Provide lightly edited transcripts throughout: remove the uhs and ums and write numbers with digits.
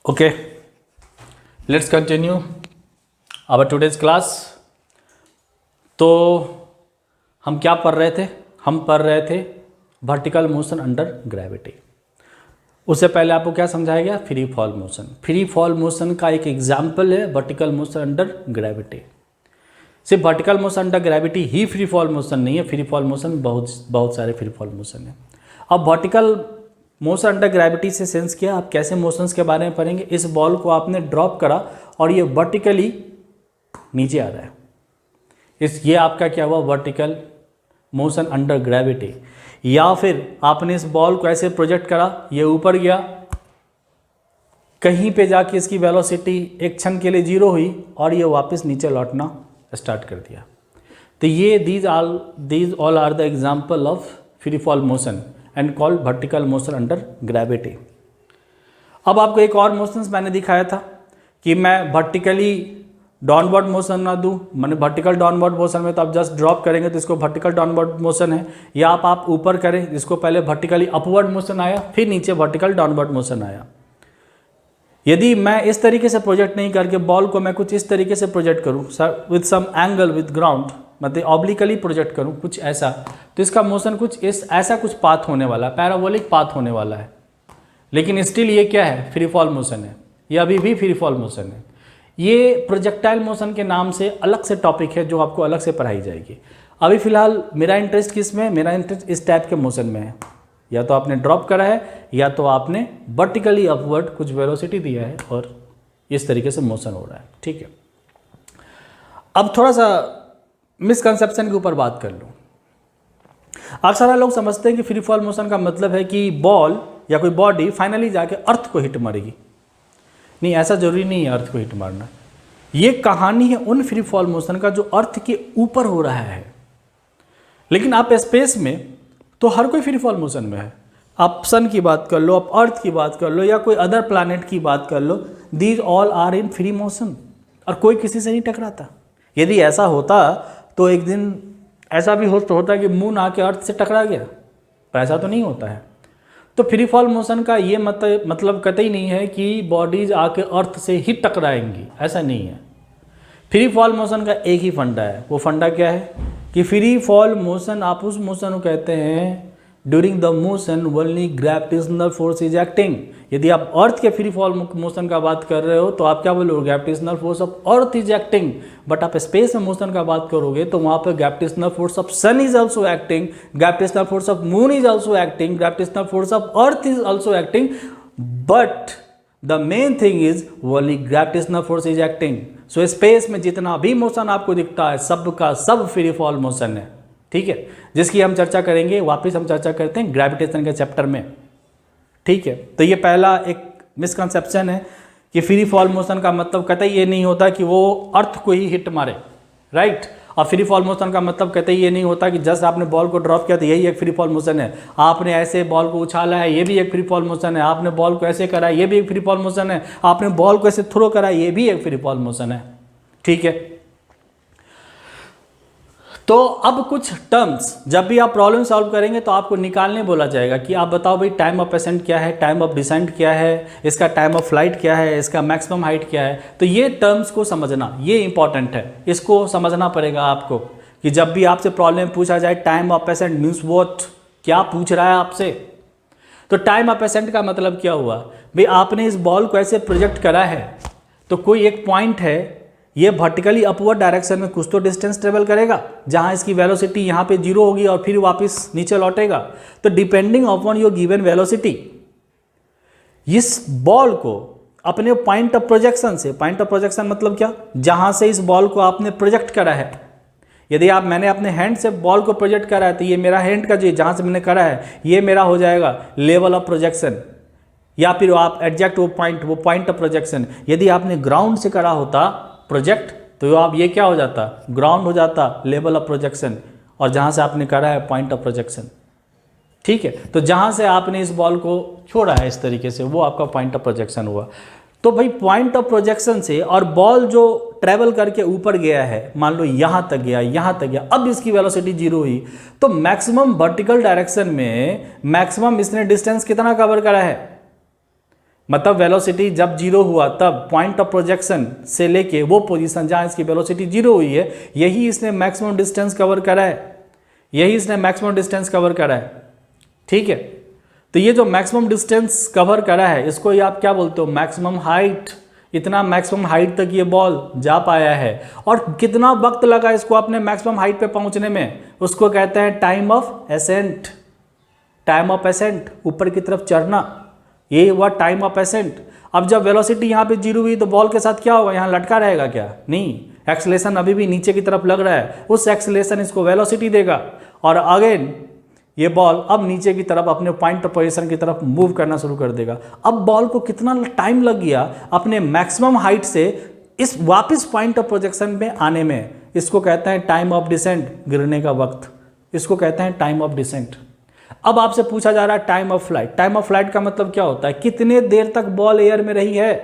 Okay, let's continue our today's class. तो हम क्या पढ़ रहे थे? हम पढ़ रहे थे वर्टिकल मोशन अंडर ग्रेविटी. उससे पहले आपको क्या समझाया गया? Free fall motion. Free fall motion का एक एग्जाम्पल है वर्टिकल मोशन अंडर ग्रेविटी. सिर्फ वर्टिकल मोशन अंडर ग्रेविटी ही फ्री फॉल मोशन नहीं है, फ्री फॉल मोशन बहुत सारे फ्री फॉल मोशन है. अब वर्टिकल मोशन अंडर ग्रेविटी से सेंस किया, आप कैसे मोशंस के बारे में पढ़ेंगे. इस बॉल को आपने ड्रॉप करा और ये वर्टिकली नीचे आ रहा है, ये आपका क्या हुआ? Vertical motion under gravity. या फिर आपने इस बॉल को ऐसे प्रोजेक्ट करा, ये ऊपर गया, कहीं पे जाके इसकी वेलोसिटी एक क्षण के लिए जीरो हुई और ये वापस नीचे लौटना स्टार्ट कर दिया. तो ये these all are the example of free fall motion and called vertical motion under gravity. अब आपको एक और मोशंस मैंने दिखाया था कि मैं वर्टिकली डाउनवर्ड मोशन ना दूं. मैंने वर्टिकल डाउनवर्ड मोशन में तो आप जस्ट ड्रॉप करेंगे तो इसको वर्टिकल डाउनवर्ड मोशन है, या आप ऊपर करें जिसको पहले वर्टिकली अपवर्ड मोशन आया फिर नीचे वर्टिकल डाउनवर्ड मोशन आया. यदि मैं इस तरीके से प्रोजेक्ट नहीं करके बॉल को मैं कुछ इस तरीके से प्रोजेक्ट करूँ with some angle with ground, मतलब ऑब्लिकली प्रोजेक्ट करूं कुछ ऐसा, तो इसका मोशन कुछ ऐसा कुछ पाथ होने वाला है, पैराबोलिक पाथ होने वाला है. लेकिन स्टिल ये क्या है? फ्री फॉल मोशन है. ये अभी भी फ्री फॉल मोशन है. ये प्रोजेक्टाइल मोशन के नाम से अलग से टॉपिक है जो आपको अलग से पढ़ाई जाएगी. अभी फिलहाल मेरा इंटरेस्ट किस में? मेरा इंटरेस्ट इस टाइप के मोशन में है. या तो आपने ड्रॉप करा है या तो आपने वर्टिकली अपवर्ड कुछ वेलोसिटी दिया है और इस तरीके से मोशन हो रहा है. ठीक है, अब थोड़ा सा मिसकंसेप्शन के ऊपर बात कर लूँ. अक्सर लोग समझते हैं कि फ्री फॉल मोशन का मतलब है कि बॉल या कोई बॉडी फाइनली जाके अर्थ को हिट मारेगी. नहीं, ऐसा जरूरी नहीं है अर्थ को हिट मारना. ये कहानी है उन फ्री फॉल मोशन का जो अर्थ के ऊपर हो रहा है. लेकिन आप स्पेस में तो हर कोई फ्री फॉल मोशन में है. आप सन की बात कर लो, आप अर्थ की बात कर लो, या कोई अदर प्लैनेट की बात कर लो, these all are in free motion और कोई किसी से नहीं टकराता. यदि ऐसा होता तो एक दिन ऐसा भी होता कि मून आके अर्थ से टकरा गया, पर ऐसा तो नहीं होता है. तो फ्री फॉल मोशन का ये मतलब कतई नहीं है कि बॉडीज आके अर्थ से ही टकराएंगी, ऐसा नहीं है. फ्री फॉल मोशन का एक ही फंडा है. वो फंडा क्या है कि फ्री फॉल मोशन, आप उस मोशन को कहते हैं during the motion only gravitational force is acting. यदि आप अर्थ के फ्री फॉल मोशन का बात कर रहे हो तो आप क्या बोलोगे? Gravitational force of earth is acting. But आप स्पेस में मोशन का बात करोगे तो वहाँ पर gravitational force of sun is also acting, gravitational force of moon is also acting, gravitational force of earth is also acting. But the main thing is only gravitational force is acting. So space में जितना भी motion आपको दिखता है सब का सब free fall motion है. ठीक है, जिसकी हम चर्चा करेंगे, वापस हम चर्चा करते हैं ग्रेविटेशन के चैप्टर में. ठीक है, तो ये पहला एक मिसकंसेप्शन है कि फ्री फॉल मोशन का मतलब कतई ये नहीं होता कि वो अर्थ को ही हिट मारे, राइट. और फ्री फॉल मोशन का मतलब कतई ये नहीं होता कि जस्ट आपने बॉल को ड्रॉप किया तो यही एक फ्री फॉल मोशन है. आपने ऐसे बॉल को उछाला है, ये भी एक फ्री फॉल मोशन है. आपने बॉल को ऐसे करा, ये भी एक फ्री फॉल मोशन है. आपने बॉल को ऐसे थ्रो करा, ये भी एक फ्री फॉल मोशन है. ठीक है, तो अब कुछ टर्म्स जब भी आप प्रॉब्लम सॉल्व करेंगे तो आपको निकालने बोला जाएगा कि आप बताओ भाई टाइम ऑफ असेंट क्या है, टाइम ऑफ डिसेंट क्या है, इसका टाइम ऑफ फ्लाइट क्या है, इसका मैक्सिमम हाइट क्या है. तो ये टर्म्स को समझना ये इंपॉर्टेंट है. इसको समझना पड़ेगा आपको कि जब भी आपसे प्रॉब्लम पूछा जाए time of ascent means what, क्या पूछ रहा है आपसे. तो टाइम ऑफ असेंट का मतलब क्या हुआ भाई? आपने इस बॉल को ऐसे प्रोजेक्ट करा है तो कोई एक पॉइंट है, ये वर्टिकली अपवर्ड डायरेक्शन में कुछ तो डिस्टेंस ट्रेवल करेगा जहां इसकी वेलोसिटी यहाँ पे जीरो होगी और फिर वापस नीचे लौटेगा. तो depending upon your given velocity इस बॉल को अपने पॉइंट ऑफ प्रोजेक्शन से, पॉइंट ऑफ प्रोजेक्शन मतलब क्या? जहां से इस बॉल को आपने प्रोजेक्ट करा है. यदि मैंने अपने हैंड से बॉल को प्रोजेक्ट करा है तो ये मेरा हैंड का जो जहां से मैंने करा है ये मेरा हो जाएगा लेवल ऑफ प्रोजेक्शन, या फिर आप एग्जैक्ट वो पॉइंट ऑफ प्रोजेक्शन. यदि आपने ग्राउंड से करा होता प्रोजेक्ट तो आप ये क्या हो जाता? ग्राउंड हो जाता, लेवल ऑफ प्रोजेक्शन, और जहां से आपने करा है पॉइंट ऑफ प्रोजेक्शन. ठीक है, तो जहां से आपने इस बॉल को छोड़ा है इस तरीके से वो आपका पॉइंट ऑफ प्रोजेक्शन हुआ. तो भाई पॉइंट ऑफ प्रोजेक्शन से और बॉल जो ट्रेवल करके ऊपर गया है, मान लो यहां तक गया, यहां तक गया, अब इसकी वेलोसिटी जीरो हुई, तो मैक्सिमम वर्टिकल डायरेक्शन में मैक्सिमम इसने डिस्टेंस कितना कवर करा है? मतलब वेलोसिटी जब जीरो हुआ तब पॉइंट ऑफ प्रोजेक्शन से लेके वो पोजीशन जहां इसकी वेलोसिटी जीरो हुई है, यही इसने मैक्सिमम डिस्टेंस कवर करा है, यही इसने मैक्सिमम डिस्टेंस कवर करा है। ठीक है, तो ये जो मैक्सिमम डिस्टेंस कवर करा है इसको ये आप क्या बोलते हो, मैक्सिमम हाइट। इतना मैक्सिमम हाइट तक ये बॉल जा पाया है, और कितना वक्त लगा इसको अपने मैक्सिमम हाइट पे पहुंचने में, उसको कहते हैं time of ascent. Time of accent, ऊपर की तरफ चढ़ना, ये हुआ टाइम ऑफ एसेंट। अब जब वेलोसिटी यहाँ पे जीरो हुई तो बॉल के साथ क्या होगा, यहाँ लटका रहेगा क्या, नहीं, एक्सेलेरेशन अभी भी नीचे की तरफ लग रहा है, उस एक्सेलेरेशन इसको वेलोसिटी देगा, और अगेन ये बॉल अब नीचे की तरफ अपने पॉइंट ऑफ पोजीशन की तरफ मूव करना शुरू कर देगा। अब बॉल को कितना टाइम लग गया अपने मैक्सिमम हाइट से इस वापस पॉइंट ऑफ प्रोजेक्शन में आने में, इसको कहते हैं टाइम ऑफ डिसेंट, गिरने का वक्त, इसको कहते हैं टाइम ऑफ डिसेंट। अब आपसे पूछा जा रहा है time of flight. Time of flight का मतलब क्या होता है, कितने देर तक बॉल एयर में रही है।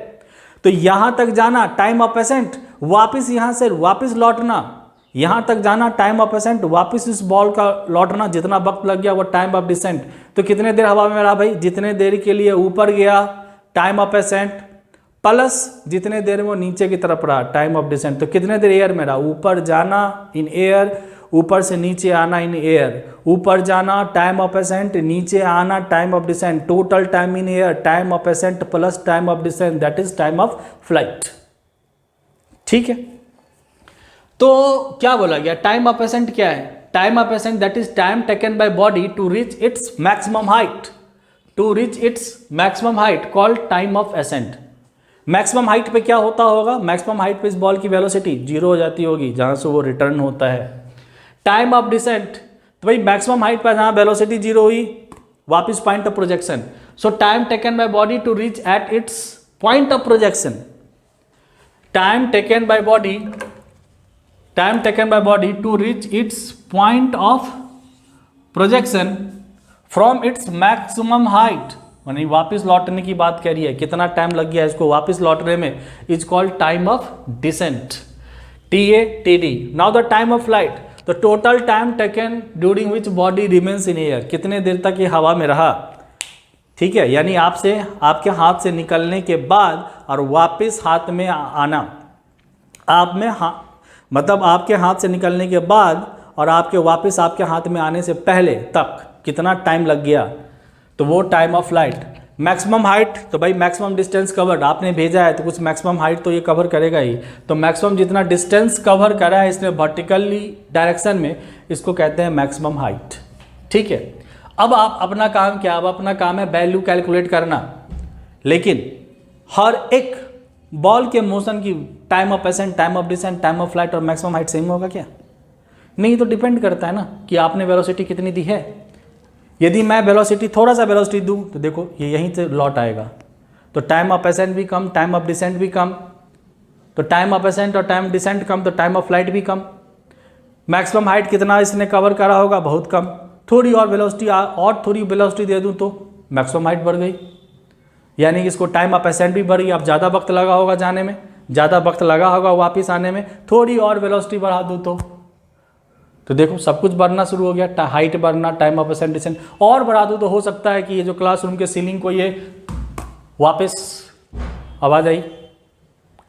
तो यहां तक जाना टाइम ऑफ एसेंट, वापस यहां से वापस लौटना, यहां तक जाना टाइम ऑफ एसेंट, वापस इस बॉल का लौटना, जितना वक्त लग गया वो टाइम ऑफ डिसेंट। तो कितने देर हवा में रहा भाई, जितने देर के लिए ऊपर गया टाइम ऑफ एसेंट, प्लस जितने देर में वो नीचे की तरफ रहा टाइम ऑफ डिसेंट। तो कितने देर एयर में रहा, ऊपर जाना इन एयर, ऊपर से नीचे आना इन एयर, ऊपर जाना टाइम ऑफ एसेंट, नीचे आना time of descent, total time in air, time of ascent plus time of descent, that is time of flight. ठीक है, तो क्या बोला गया, टाइम ऑफ एसेंट क्या है, time of ascent that is time taken by body to reach its maximum height, to reach its maximum height called time of ascent. Maximum height पे क्या होता होगा, मैक्सिमम हाइट पे इस बॉल की velocity zero हो जाती होगी जहां से वो रिटर्न होता है। टाइम ऑफ डिसेंट, तो भाई मैक्सिमम हाइट पर जहां वेलोसिटी जीरो हुई वापस point of projection, so time taken by body to reach at its point of projection, time taken by body, time taken by body to reach its point of projection from its maximum height, यानी वापस लौटने की बात कह रही है, कितना time लग गया इसको वापस लौटने में, is called time of descent, TATD। Now the time of flight, the total time taken during which body remains in air, कितने देर तक ये हवा में रहा। ठीक है, यानी आपसे आपके हाथ से निकलने के बाद और वापस हाथ में आना, आप में मतलब आपके हाथ से निकलने के बाद और आपके वापस आपके हाथ में आने से पहले तक कितना टाइम लग गया, तो वो time of flight. Maximum height, तो भाई मैक्सिमम डिस्टेंस कवर्ड, आपने भेजा है तो कुछ मैक्सिमम हाइट तो ये कवर करेगा ही, तो मैक्सिमम जितना डिस्टेंस कवर करा है इसने वर्टिकली डायरेक्शन में, इसको कहते हैं मैक्सिमम हाइट। ठीक है, अब आप अपना काम क्या, अब अपना काम है वैल्यू कैलकुलेट करना, लेकिन हर एक बॉल के मोशन की time of ascent, time of descent, time of flight और मैक्सिमम हाइट सेम होगा क्या, नहीं, तो डिपेंड करता है ना कि आपने वेलोसिटी कितनी दी है। यदि मैं वेलोसिटी थोड़ा सा वेलोसिटी दूं तो देखो ये यहीं से लौट आएगा, तो टाइम ऑफ एसेंट भी कम, टाइम ऑफ डिसेंट भी कम, तो टाइम ऑफ एसेंट और टाइम डिसेंट कम तो टाइम ऑफ फ्लाइट भी कम। मैक्सिमम हाइट कितना इसने कवर करा होगा, बहुत कम, थोड़ी और वेलोसिटी और थोड़ी वेलोसिटी दे दूं तो मैक्सिमम हाइट बढ़ गई, यानी कि इसको टाइम ऑफ एसेंट भी बढ़ गई, अब ज़्यादा वक्त लगा होगा जाने में, ज़्यादा वक्त लगा होगा वापस आने में, थोड़ी और वेलोसिटी बढ़ा दूँ तो देखो सब कुछ बढ़ना शुरू हो गया, हाइट बढ़ना, टाइम ऑफ एसेंट डिसेंट, और बढ़ा दूँ तो हो सकता है कि ये जो क्लासरूम के सीलिंग को ये वापस आवाज़ आई,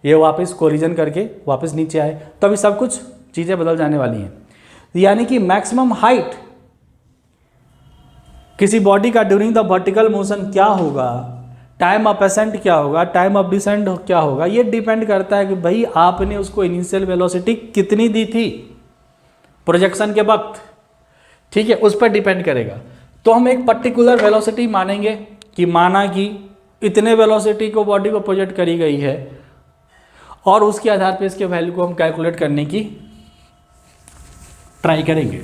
ये वापस कोलिजन करके वापस नीचे आए, तो अभी सब कुछ चीज़ें बदल जाने वाली हैं। यानी कि मैक्सिमम हाइट किसी बॉडी का ड्यूरिंग द वर्टिकल मोशन क्या होगा, टाइम ऑफ एसेंट क्या होगा, टाइम ऑफ डिसेंट क्या होगा, ये डिपेंड करता है कि भाई आपने उसको इनिशियल वेलोसिटी कितनी दी थी प्रोजेक्शन के वक्त। ठीक है, उस पर डिपेंड करेगा। तो हम एक पर्टिकुलर वेलोसिटी मानेंगे कि माना कि इतने वेलोसिटी को बॉडी को प्रोजेक्ट करी गई है, और उसके आधार पर इसके वैल्यू को हम कैलकुलेट करने की ट्राई करेंगे।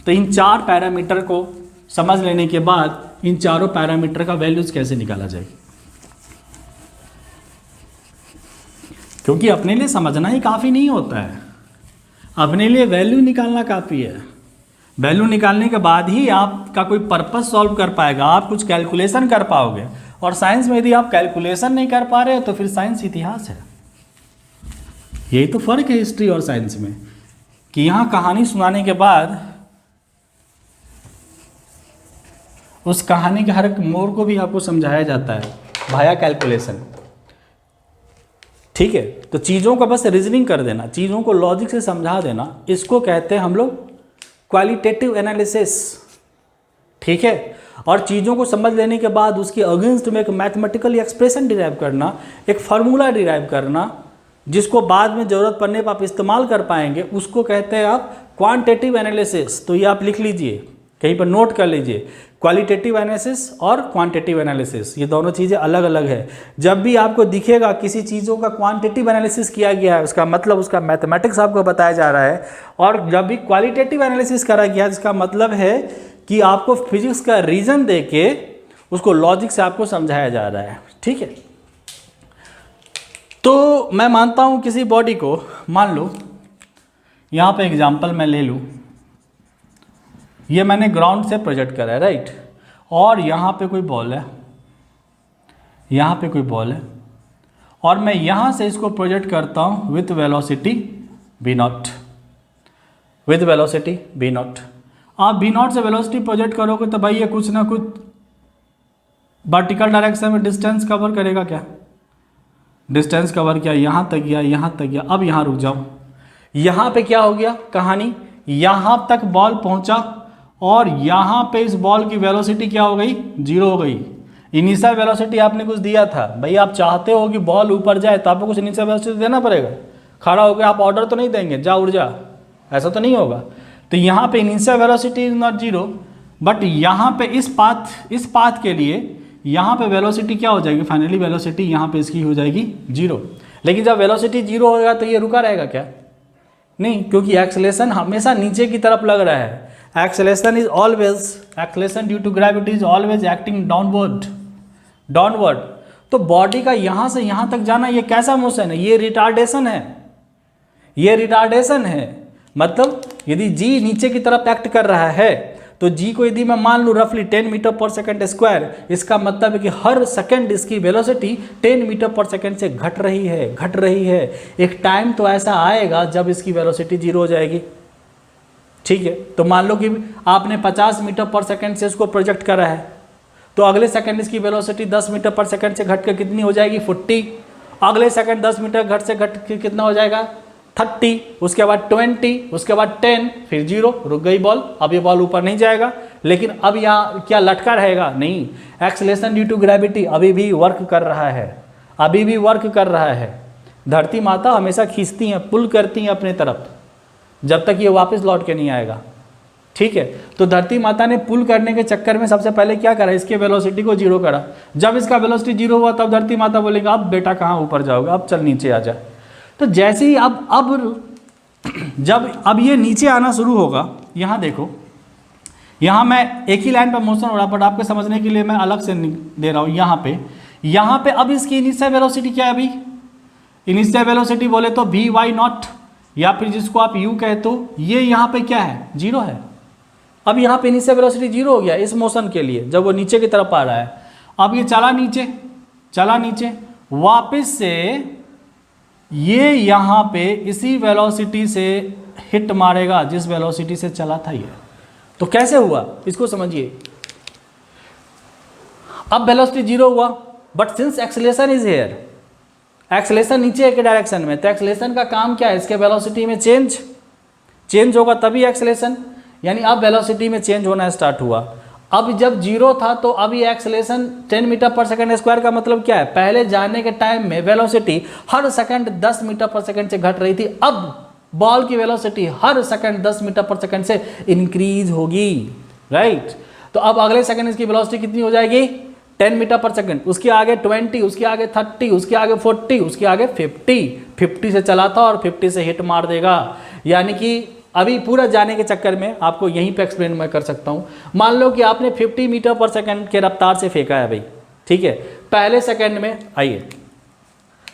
तो इन चार पैरामीटर को समझ लेने के बाद इन चारों पैरामीटर का वैल्यूज कैसे निकाला जाए, क्योंकि अपने लिए समझना ही काफ़ी नहीं होता है, अपने लिए वैल्यू निकालना काफ़ी है। वैल्यू निकालने के बाद ही आपका कोई पर्पस सॉल्व कर पाएगा, आप कुछ कैलकुलेशन कर पाओगे। और साइंस में यदि आप कैलकुलेशन नहीं कर पा रहे हो तो फिर साइंस इतिहास है। यही तो फर्क है हिस्ट्री और साइंस में, कि यहाँ कहानी सुनाने के बाद उस कहानी के हर एक मोड़ को भी आपको समझाया जाता है भाया कैलकुलेशन। ठीक है, तो चीज़ों का बस रीजनिंग कर देना, चीज़ों को लॉजिक से समझा देना, इसको कहते हैं हम लोग क्वालिटेटिव एनालिसिस। ठीक है, और चीज़ों को समझ लेने के बाद उसके अगेंस्ट में एक मैथमेटिकल एक्सप्रेशन डिराइव करना, एक फार्मूला डिराइव करना, जिसको बाद में ज़रूरत पड़ने पर आप इस्तेमाल कर पाएंगे, उसको कहते हैं आप क्वांटिटेटिव एनालिसिस। तो ये आप लिख लीजिए, कहीं पर नोट कर लीजिए, क्वालिटेटिव एनालिसिस और क्वांटिटेटिव एनालिसिस, ये दोनों चीज़ें अलग अलग है। जब भी आपको दिखेगा किसी चीज़ों का क्वांटिटेटिव एनालिसिस किया गया है, उसका मतलब उसका मैथमेटिक्स आपको बताया जा रहा है, और जब भी क्वालिटेटिव एनालिसिस करा गया इसका मतलब है कि आपको फिजिक्स का रीज़न देके उसको लॉजिक से आपको समझाया जा रहा है। ठीक है, तो मैं मानता हूँ किसी बॉडी को, मान लो यहाँ पे एग्जांपल मैं ले लूँ, ये मैंने ग्राउंड से प्रोजेक्ट करा है, राइट, और यहाँ पे कोई बॉल है, यहाँ पे कोई बॉल है, और मैं यहाँ से इसको प्रोजेक्ट करता हूँ with velocity v0, with velocity v0। आप v0 से वेलोसिटी प्रोजेक्ट करोगे तो भाई ये कुछ ना कुछ वर्टिकल डायरेक्शन में डिस्टेंस कवर करेगा। क्या डिस्टेंस कवर किया, यहाँ तक गया, यहाँ तक गया। अब यहाँ रुक जाओ, यहाँ पे क्या हो गया कहानी, यहाँ तक बॉल पहुँचा और यहाँ पे इस बॉल की वेलोसिटी क्या हो गई, 0 हो गई। इनिशियल वेलोसिटी आपने कुछ दिया था, भाई आप चाहते हो कि बॉल ऊपर जाए तो आपको कुछ इनिशियल वेलोसिटी देना पड़ेगा। खड़ा होकर आप ऑर्डर तो नहीं देंगे जा उड़ जा, ऐसा तो नहीं होगा। तो यहाँ पे initial velocity is not 0, but यहाँ पे इस पाथ के लिए यहाँ पे वेलोसिटी क्या हो जाएगी, फाइनली वेलोसिटी यहाँ पे इसकी हो जाएगी 0। लेकिन जब वेलोसिटी 0 होगा तो ये रुका रहेगा क्या, नहीं, क्योंकि एक्सेलेरेशन हमेशा नीचे की तरफ लग रहा है। Acceleration is always, acceleration due to gravity is always acting downward. तो बॉडी का यहाँ से यहाँ तक जाना ये कैसा मोशन है, ये रिटार्डेशन है। मतलब यदि जी नीचे की तरफ एक्ट कर रहा है तो जी को यदि मैं मान लूँ रफली 10 मीटर पर सेकंड स्क्वायर, इसका मतलब है कि हर सेकंड इसकी वेलोसिटी 10 मीटर पर सेकंड से घट रही है। एक टाइम तो ऐसा आएगा जब इसकी वेलोसिटी 0 हो जाएगी। ठीक है, तो मान लो कि आपने 50 मीटर पर सेकंड से इसको प्रोजेक्ट करा है, तो अगले सेकंड इसकी वेलोसिटी 10 मीटर पर सेकंड से घट कर कितनी हो जाएगी, 40। अगले सेकंड 10 मीटर घट के कितना हो जाएगा, 30, उसके बाद 20, उसके बाद 10, फिर 0, रुक गई बॉल। अब ये बॉल ऊपर नहीं जाएगा, लेकिन अब यहाँ क्या लटका रहेगा, नहीं, एक्सेलेरेशन ड्यू टू ग्रेविटी अभी भी वर्क कर रहा है। धरती माता हमेशा खींचती हैं, पुल करती हैं अपने तरफ, जब तक ये वापस लौट के नहीं आएगा। ठीक है, तो धरती माता ने पुल करने के चक्कर में सबसे पहले क्या करा, इसके वेलोसिटी को 0 करा। जब इसका वेलोसिटी 0 हुआ तब धरती माता बोलेगा अब बेटा कहाँ ऊपर जाओगे, अब चल नीचे आ जा। तो जैसे ही अब ये नीचे आना शुरू होगा, यहाँ देखो, यहाँ मैं एक ही लाइन पर मोशन हो रहा, बट आपके समझने के लिए मैं अलग से दे रहा हूँ। यहाँ पे अब इसकी इनिशियल वेलोसिटी क्या है, अभी इनिशियल वेलोसिटी बोले तो v/0, या फिर जिसको आप u कहते हो, ये यहाँ पे क्या है, 0 है। अब यहाँ पे इनिशियल वेलोसिटी 0 हो गया इस मोशन के लिए, जब वो नीचे की तरफ आ रहा है। अब ये चला नीचे, वापस से ये यहाँ पे इसी वेलोसिटी से हिट मारेगा जिस वेलोसिटी से चला था ये। तो कैसे हुआ इसको समझिए। अब वेलोसिटी 0 हुआ, but since acceleration is here, acceleration नीचे के डायरेक्शन में, तो एक्सेलेरेशन का काम क्या है, इसके वेलोसिटी में चेंज होगा तभी एक्सेलेरेशन, यानी अब वेलोसिटी में चेंज होना स्टार्ट हुआ। अब जब 0 था तो अभी एक्सेलेरेशन 10 मीटर पर सेकंड स्क्वायर का मतलब क्या है, पहले जाने के टाइम में वेलोसिटी हर सेकंड 10 मीटर पर सेकंड से घट रही थी, अब बॉल की वेलोसिटी हर सेकंड 10 मीटर पर सेकंड से इंक्रीज होगी, राइट। तो अब अगले सेकंड इसकी वेलोसिटी कितनी हो जाएगी, 10 मीटर पर सेकंड, उसके आगे 20, उसके आगे 30, उसके आगे 40, उसके आगे 50 से चला था और 50 से हिट मार देगा। यानी कि अभी पूरा जाने के चक्कर में आपको यहीं पे एक्सप्लेन मैं कर सकता हूँ। मान लो कि आपने 50 मीटर पर सेकंड के रफ्तार से फेंका है भाई, ठीक है, पहले सेकंड में आइए,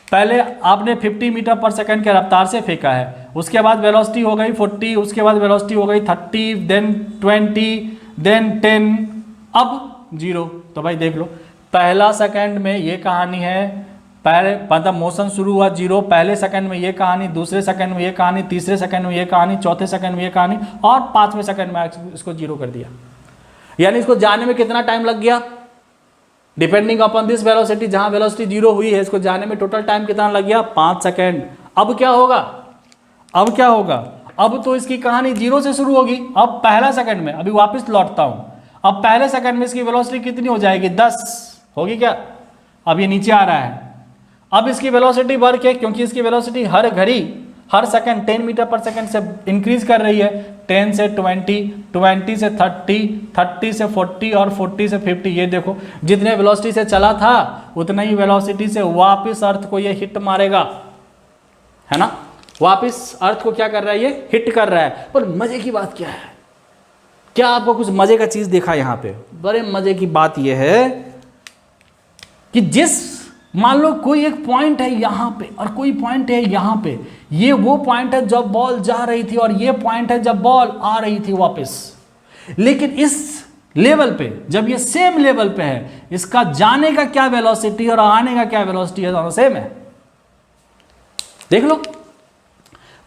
पहले आपने 50 मीटर पर सेकंड के रफ्तार से फेंका है, उसके बाद वेलोसिटी हो गई 40, उसके बाद वेलोसिटी हो गई 30, देन 20, देन 10, अब 0। तो भाई देख लो, पहला सेकंड में ये कहानी है, पहले मतलब मोशन शुरू हुआ 0, पहले सेकंड में ये कहानी, दूसरे सेकंड में ये कहानी, तीसरे सेकंड में ये कहानी, चौथे सेकंड में ये कहानी, और 5वें सेकंड में इसको 0 कर दिया। यानी इसको जाने में कितना टाइम लग गया, डिपेंडिंग अपॉन दिस वेलोसिटी, जहां वेलोसिटी 0 हुई है, इसको जाने में टोटल टाइम कितना लग गया? 5 सेकेंड। अब क्या होगा? अब क्या होगा? अब तो इसकी कहानी 0 से शुरू होगी। अब पहला सेकंड में, अभी वापस लौटता हूं, अब पहले सेकंड में इसकी वेलोसिटी कितनी हो जाएगी? 10 होगी क्या? अब ये नीचे आ रहा है। अब इसकी वेलोसिटी बढ़ के, क्योंकि इसकी वेलोसिटी हर घड़ी हर सेकंड 10 मीटर पर सेकंड से इंक्रीज कर रही है, 10 से 20, 20 से 30, 30 से 40 और 40 से 50। ये देखो जितने वेलोसिटी से चला था उतना ही वेलोसिटी से वापस अर्थ को ये हिट मारेगा, है ना? वापस अर्थ को क्या कर रहा है? ये हिट कर रहा है। पर मजे की बात क्या है? क्या आपको कुछ मजे का चीज देखा यहां पे? बड़े मजे की बात यह है कि मान लो कोई एक पॉइंट है यहां पे और कोई पॉइंट है यहां पे, ये वो पॉइंट है जब बॉल जा रही थी और ये पॉइंट है जब बॉल आ रही थी वापस। लेकिन इस लेवल पे, जब ये सेम लेवल पे है, इसका जाने का क्या वेलोसिटी और आने का क्या वेलोसिटी है? दोनों सेम है। देख लो,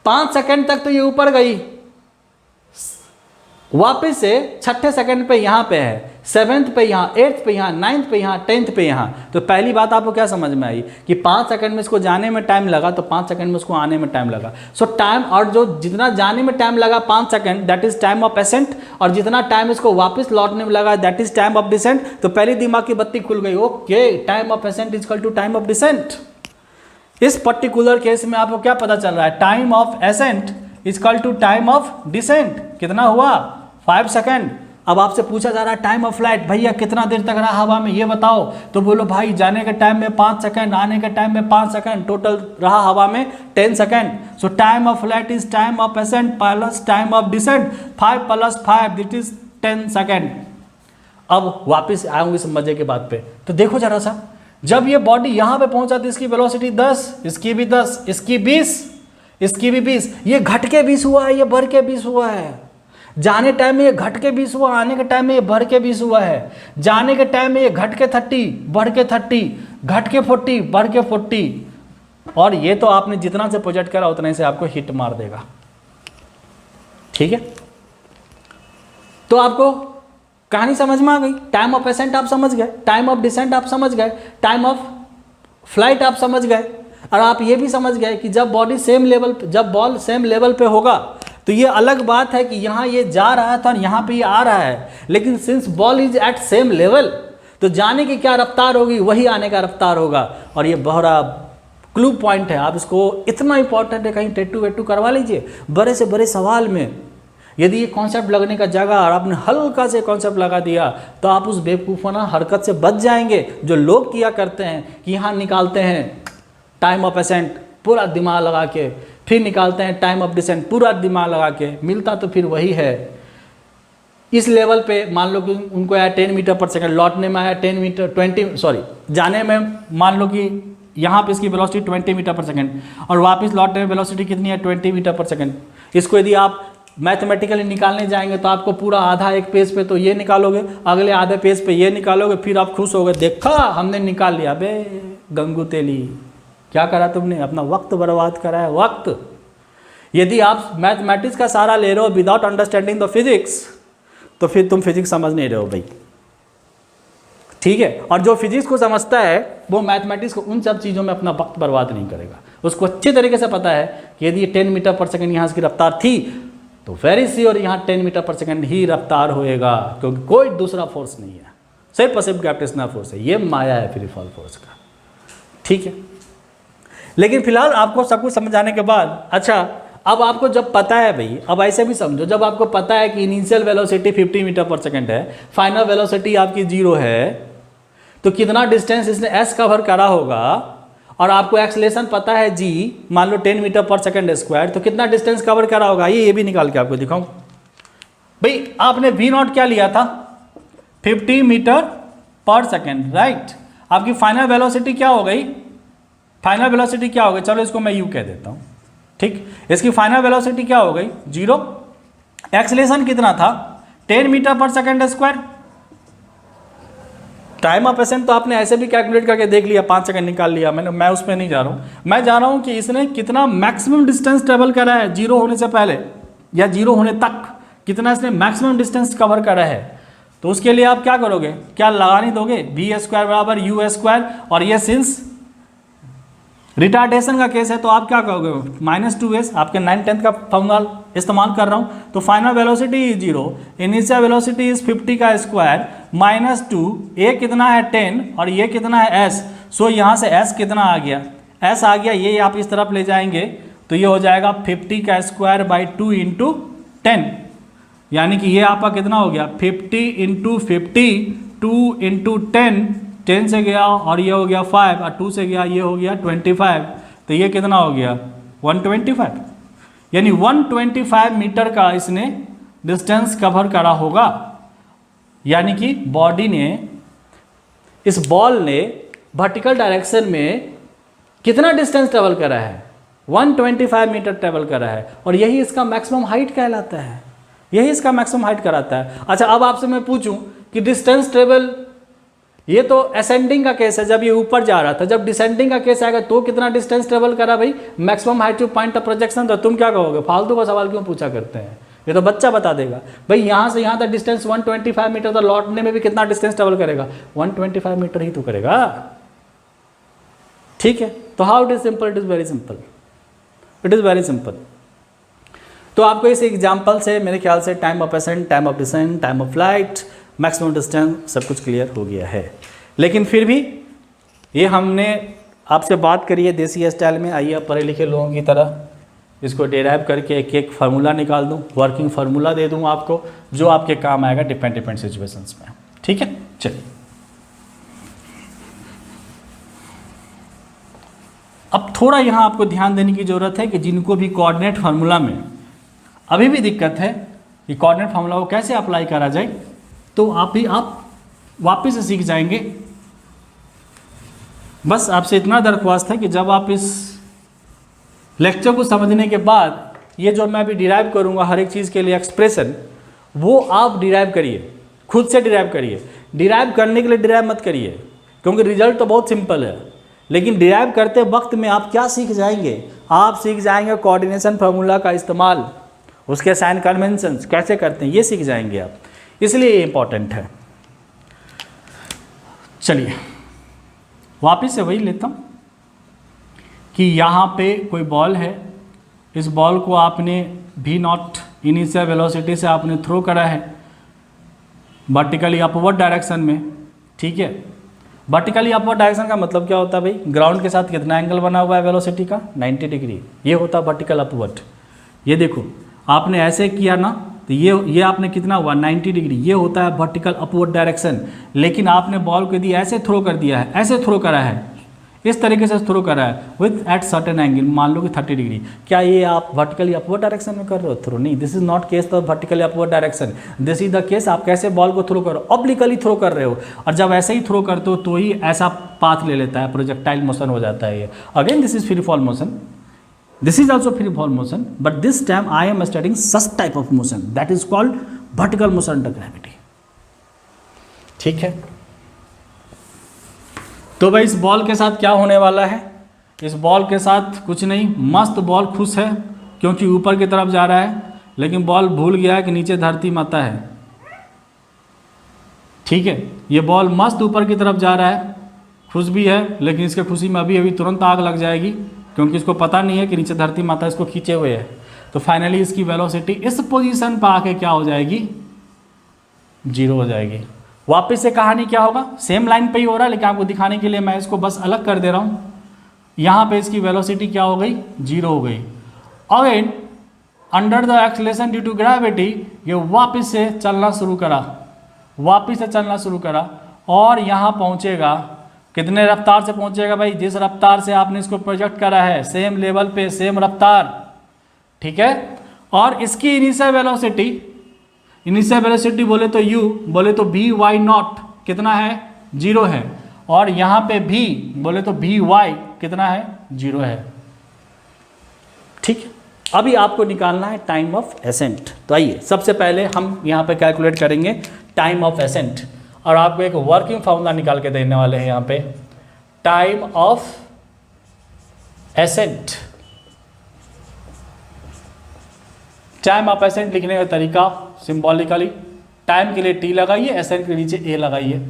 5 सेकंड तक तो ये ऊपर गई, वापस से छठे सेकंड पे यहां पे है, 7th पे यहाँ, 8th पे यहाँ, 9th पे यहाँ, 10th पे यहाँ। तो पहली बात आपको क्या समझ में आई कि 5 सेकंड में इसको जाने में टाइम लगा तो 5 सेकंड में उसको आने में टाइम लगा। सो टाइम, और जो जितना जाने में टाइम लगा 5 second, that is time of ascent, और जितना टाइम इसको वापस लौटने में लगा that is time of descent. तो पहली दिमाग की बत्ती खुल गई, okay, time of ascent is equal to time of descent. इस पर्टिकुलर केस में आपको क्या पता चल रहा है? Time of ascent is equal to time of descent. कितना हुआ? 5 सेकंड। अब आपसे पूछा जा रहा है टाइम ऑफ फ्लाइट, भैया कितना देर तक रहा हवा में ये बताओ। तो बोलो भाई जाने के टाइम में 5 सेकंड, आने के टाइम में 5 सेकंड, टोटल रहा हवा में 10 second. So time of flight is time of ascent plus time of descent, 5 + 5 that is 10 second. अब वापस आऊंगी इस मजे के बात पे। तो देखो जरा सा, जब ये बॉडी यहां पे पहुंचा तो इसकी वेलोसिटी 10, इसकी भी 10, इसकी 20, इसकी भी 20। ये घट के 20 हुआ है, ये बढ़ के 20 हुआ है। जाने टाइम में ये घट के 20 हुआ, आने के टाइम में ये बढ़ के 20 हुआ है। जाने के टाइम में ये घट के 30, बढ़ के 30, घट के 40, बढ़ के 40। और ये तो आपने जितना से प्रोजेक्ट करा उतने से आपको हिट मार देगा। ठीक है, तो आपको कहानी समझ में आ गई। टाइम ऑफ एसेंट आप समझ गए, टाइम ऑफ डिसेंट आप समझ गए, टाइम ऑफ फ्लाइट आप समझ गए, और आप ये भी समझ गए कि जब बॉडी सेम लेवल, जब बॉल सेम लेवल पे होगा तो ये अलग बात है कि यहाँ ये जा रहा था और यहाँ पे ये आ रहा है। लेकिन since ball is at same level, तो जाने की क्या रफ्तार होगी वही आने का रफ्तार होगा। और ये बड़ा क्लू पॉइंट है, आप इसको, इतना इंपॉर्टेंट है, कहीं टेटू वेटू करवा लीजिए। बड़े से बड़े सवाल में यदि ये कॉन्सेप्ट लगने का जगह और आपने हल्का से कॉन्सेप्ट लगा दिया तो आप उस बेवकूफ़ाना हरकत से बच जाएंगे जो लोग किया करते हैं कि यहाँ निकालते हैं टाइम ऑफ एसेंट पूरा दिमाग लगा के, फिर निकालते हैं टाइम ऑफ डिसेंट पूरा दिमाग लगा के, मिलता तो फिर वही है। इस लेवल पे मान लो कि उनको आया 10 मीटर पर सेकंड, लौटने में आया 10 मीटर 20 सॉरी जाने में मान लो कि यहाँ पे इसकी वेलोसिटी 20 मीटर पर सेकंड और वापस लौटने में वेलोसिटी कितनी है? 20 मीटर पर सेकंड। इसको यदि आप मैथमेटिकली निकालने जाएंगे तो आपको पूरा आधा एक पेज पे तो ये निकालोगे, अगले आधे पेज पे ये निकालोगे, फिर आप खुश हो गए, देखा हमने निकाल लिया। बे गंगू तेली, क्या करा तुमने? अपना वक्त बर्बाद करा है, वक्त। यदि आप मैथमेटिक्स का सारा ले रहे हो विदाउट अंडरस्टैंडिंग द फिजिक्स तो फिर तुम फिजिक्स समझ नहीं रहे हो भाई। ठीक है, और जो फिजिक्स को समझता है वो मैथमेटिक्स को उन सब चीज़ों में अपना वक्त बर्बाद नहीं करेगा। उसको अच्छे तरीके से पता है कि यदि 10 मीटर पर सेकंड यहाँ की रफ्तार थी तो वेरी श्योर यहाँ 10 मीटर पर सेकंड ही रफ्तार होएगा, क्योंकि कोई दूसरा फोर्स नहीं है, सिर्फ और सिर्फ ग्रेविटेशनल फोर्स है। ये माया है फ्री फॉल फोर्स का। ठीक है, लेकिन फिलहाल आपको सब कुछ समझाने के बाद, अच्छा अब आपको जब पता है भाई, अब ऐसे भी समझो, जब आपको पता है कि इनिशियल वेलोसिटी 50 मीटर पर सेकंड है, फाइनल वेलोसिटी आपकी 0 है, तो कितना डिस्टेंस इसने s कवर करा होगा, और आपको एक्सेलरेशन पता है g, मान लो 10 मीटर पर सेकंड स्क्वायर, तो कितना डिस्टेंस कवर करा होगा ये भी निकाल के आपको दिखाऊं। भाई आपने v0 क्या लिया था? 50 मीटर पर सेकंड, राइट। आपकी फाइनल वेलोसिटी क्या हो गई? फाइनल वेलोसिटी क्या हो गई? चलो इसको मैं u कह देता हूं। ठीक, इसकी फाइनल वेलोसिटी क्या हो गई? 0। एक्सेलरेशन कितना था? 10 मीटर पर second square. Time of accent तो आपने ऐसे भी कैलकुलेट करके देख लिया, 5 सेकंड निकाल लिया मैंने, मैं उसमें नहीं जा रहा हूं। मैं जा रहा हूं कि इसने कितना मैक्सिमम डिस्टेंस ट्रेवल करा है 0 होने से पहले या 0 होने तक, कितना इसने मैक्सिमम डिस्टेंस कवर करा है। तो उसके लिए आप क्या करोगे, क्या लगानी दोगे, वी स्क्वायर बराबर यू स्क्वायर, और ये सिंस रिटार्डेशन का केस है तो आप क्या कहोगे, -2s, आपके 9/10 का फॉर्मूला इस्तेमाल कर रहा हूँ। तो final velocity is 0, initial velocity is 50 का स्क्वायर -2, ए कितना है 10 और ये कितना है s। सो यहाँ से s कितना आ गया, s आ गया, ये आप इस तरफ ले जाएंगे तो ये हो जाएगा 50 का स्क्वायर बाई 2 इंटू 10, यानी कि ये आपका कितना हो गया 50 इंटू 50, 2 इंटू 10, 10 से गया और ये हो गया 5 और 2 से गया ये हो गया 25, तो ये कितना हो गया 125, यानी 125 मीटर का इसने डिस्टेंस कवर करा होगा। यानी कि बॉडी ने, इस बॉल ने वर्टिकल डायरेक्शन में कितना डिस्टेंस ट्रेवल करा है, 125 मीटर ट्रेवल करा है, और यही इसका मैक्सिमम हाइट कहलाता है, यही इसका मैक्सिमम हाइट कराता है। अच्छा, अब आपसे मैं पूछूं कि डिस्टेंस ट्रेवल, ये तो असेंडिंग का केस है, जब ये ऊपर जा रहा था, जब डिसेंडिंग का केस आएगा तो कितना डिस्टेंस ट्रेवल करा भाई, maximum height two point of projection. तो तुम क्या कहोगे, फालतू का सवाल क्यों पूछा करते हैं, ये तो बच्चा बता देगा भाई। यहाँ से यहाँ तक डिस्टेंस 125 मीटर, तो लौटने में भी कितना डिस्टेंस ट्रेवल करेगा, 125 मीटर ही तो करेगा। ठीक है, तो how it is simple, it is very simple, it is very simple. तो आपको इस एग्जाम्पल से मेरे ख्याल से time of ascent, time of descent, time of flight, maximum distance सब कुछ क्लियर हो गया है। लेकिन फिर भी ये हमने आपसे बात करी है देसी स्टाइल में, आइए आप पढ़े लिखे लोगों की तरह इसको डेराइव करके एक एक फार्मूला निकाल दूं, वर्किंग फार्मूला दे दूं आपको, जो आपके काम आएगा डिपेंड सिचुएशंस में। ठीक है, चलिए अब थोड़ा यहाँ आपको ध्यान देने की ज़रूरत है कि जिनको भी कोऑर्डिनेट फार्मूला में अभी भी दिक्कत है कि कोऑर्डिनेट फार्मूला को कैसे अप्लाई करा जाए, तो आप वापस से सीख जाएंगे। बस आपसे इतना दरख्वास्त है कि जब आप इस लेक्चर को समझने के बाद ये जो मैं अभी डिराइव करूँगा हर एक चीज़ के लिए एक्सप्रेशन, वो आप डिराइव करिए, खुद से डिराइव करिए। डिराइव करने के लिए डिराइव मत करिए, क्योंकि रिजल्ट तो बहुत सिंपल है, लेकिन डिराइव करते वक्त में आप क्या सीख जाएंगे, आप सीख जाएंगे कोऑर्डिनेशन फार्मूला का इस्तेमाल, उसके साइन कन्वेंशंस कैसे करते हैं ये सीख जाएंगे आप, इसलिए ये इंपॉर्टेंट है। चलिए वापस से वही लेता हूँ कि यहाँ पे कोई बॉल है, इस बॉल को आपने V0 इनिशियल वेलोसिटी से आपने थ्रो करा है वर्टिकली अपवर्ड डायरेक्शन में। ठीक है, वर्टिकली अपवर्ड डायरेक्शन का मतलब क्या होता है भाई, ग्राउंड के साथ कितना एंगल बना हुआ है वेलोसिटी का, 90 डिग्री, ये होता है वर्टिकल अपवर्ड। ये देखो आपने ऐसे किया ना, तो ये आपने कितना हुआ 90 डिग्री, ये होता है वर्टिकल अपवर्ड डायरेक्शन। लेकिन आपने बॉल को यदि ऐसे थ्रो कर दिया है, ऐसे थ्रो करा है, इस तरीके से थ्रो करा है विथ एट सर्टेन एंगल, मान लो कि 30 डिग्री, क्या ये आप वर्टिकली अपवर्ड डायरेक्शन में कर रहे हो थ्रो, नहीं, this is not case the vertically upward direction, this is the case आप कैसे बॉल को थ्रो करो, ऑब्लिकली थ्रो कर रहे हो, और जब ऐसे ही थ्रो करते हो तो ही ऐसा पाथ ले लेता है, प्रोजेक्टाइल मोशन हो जाता है ये। Again this is free fall motion, this is also free fall motion, but this time I am studying such type of motion that is called vertical motion under gravity। ठीक है, तो भाई इस ball के साथ क्या होने वाला है, इस बॉल के साथ कुछ नहीं, मस्त बॉल खुश है क्योंकि ऊपर की तरफ जा रहा है, लेकिन बॉल भूल गया है कि नीचे धरती माता है। ठीक है, ये बॉल मस्त ऊपर की तरफ जा रहा है, खुश भी है, लेकिन इसके खुशी में अभी तुरंत आग लग जाएगी, क्योंकि इसको पता नहीं है कि नीचे धरती माता इसको खींचे हुए है। तो फाइनली इसकी वेलोसिटी इस पोजीशन पर आके क्या हो जाएगी, 0 हो जाएगी। वापस से कहानी क्या होगा, सेम लाइन पे ही हो रहा है, लेकिन आपको दिखाने के लिए मैं इसको बस अलग कर दे रहा हूँ। यहाँ पे इसकी वेलोसिटी क्या हो गई, 0 हो गई। Again under the acceleration due to gravity ये वापस से चलना शुरू करा, वापस से चलना शुरू करा, और यहाँ पहुँचेगा, कितने रफ्तार से पहुंचेगा भाई, जिस रफ्तार से आपने इसको प्रोजेक्ट करा है, सेम लेवल पे सेम रफ्तार। ठीक है, और इसकी इनिशियल वेलोसिटी बोले तो u, बोले तो Vy0 कितना है, 0 है, और यहाँ पे v बोले तो Vy कितना है, 0 है। ठीक है, अभी आपको निकालना है टाइम ऑफ एसेंट। तो आइए सबसे पहले हम यहाँ पे कैलकुलेट करेंगे टाइम ऑफ एसेंट, और आपको एक वर्किंग फार्मूला निकाल के देने वाले हैं यहाँ पे, time of ascent. Time of accent लिखने का तरीका सिंबॉलिकली टाइम के लिए टी लगाइए, एसेंट के नीचे ए लगाइए,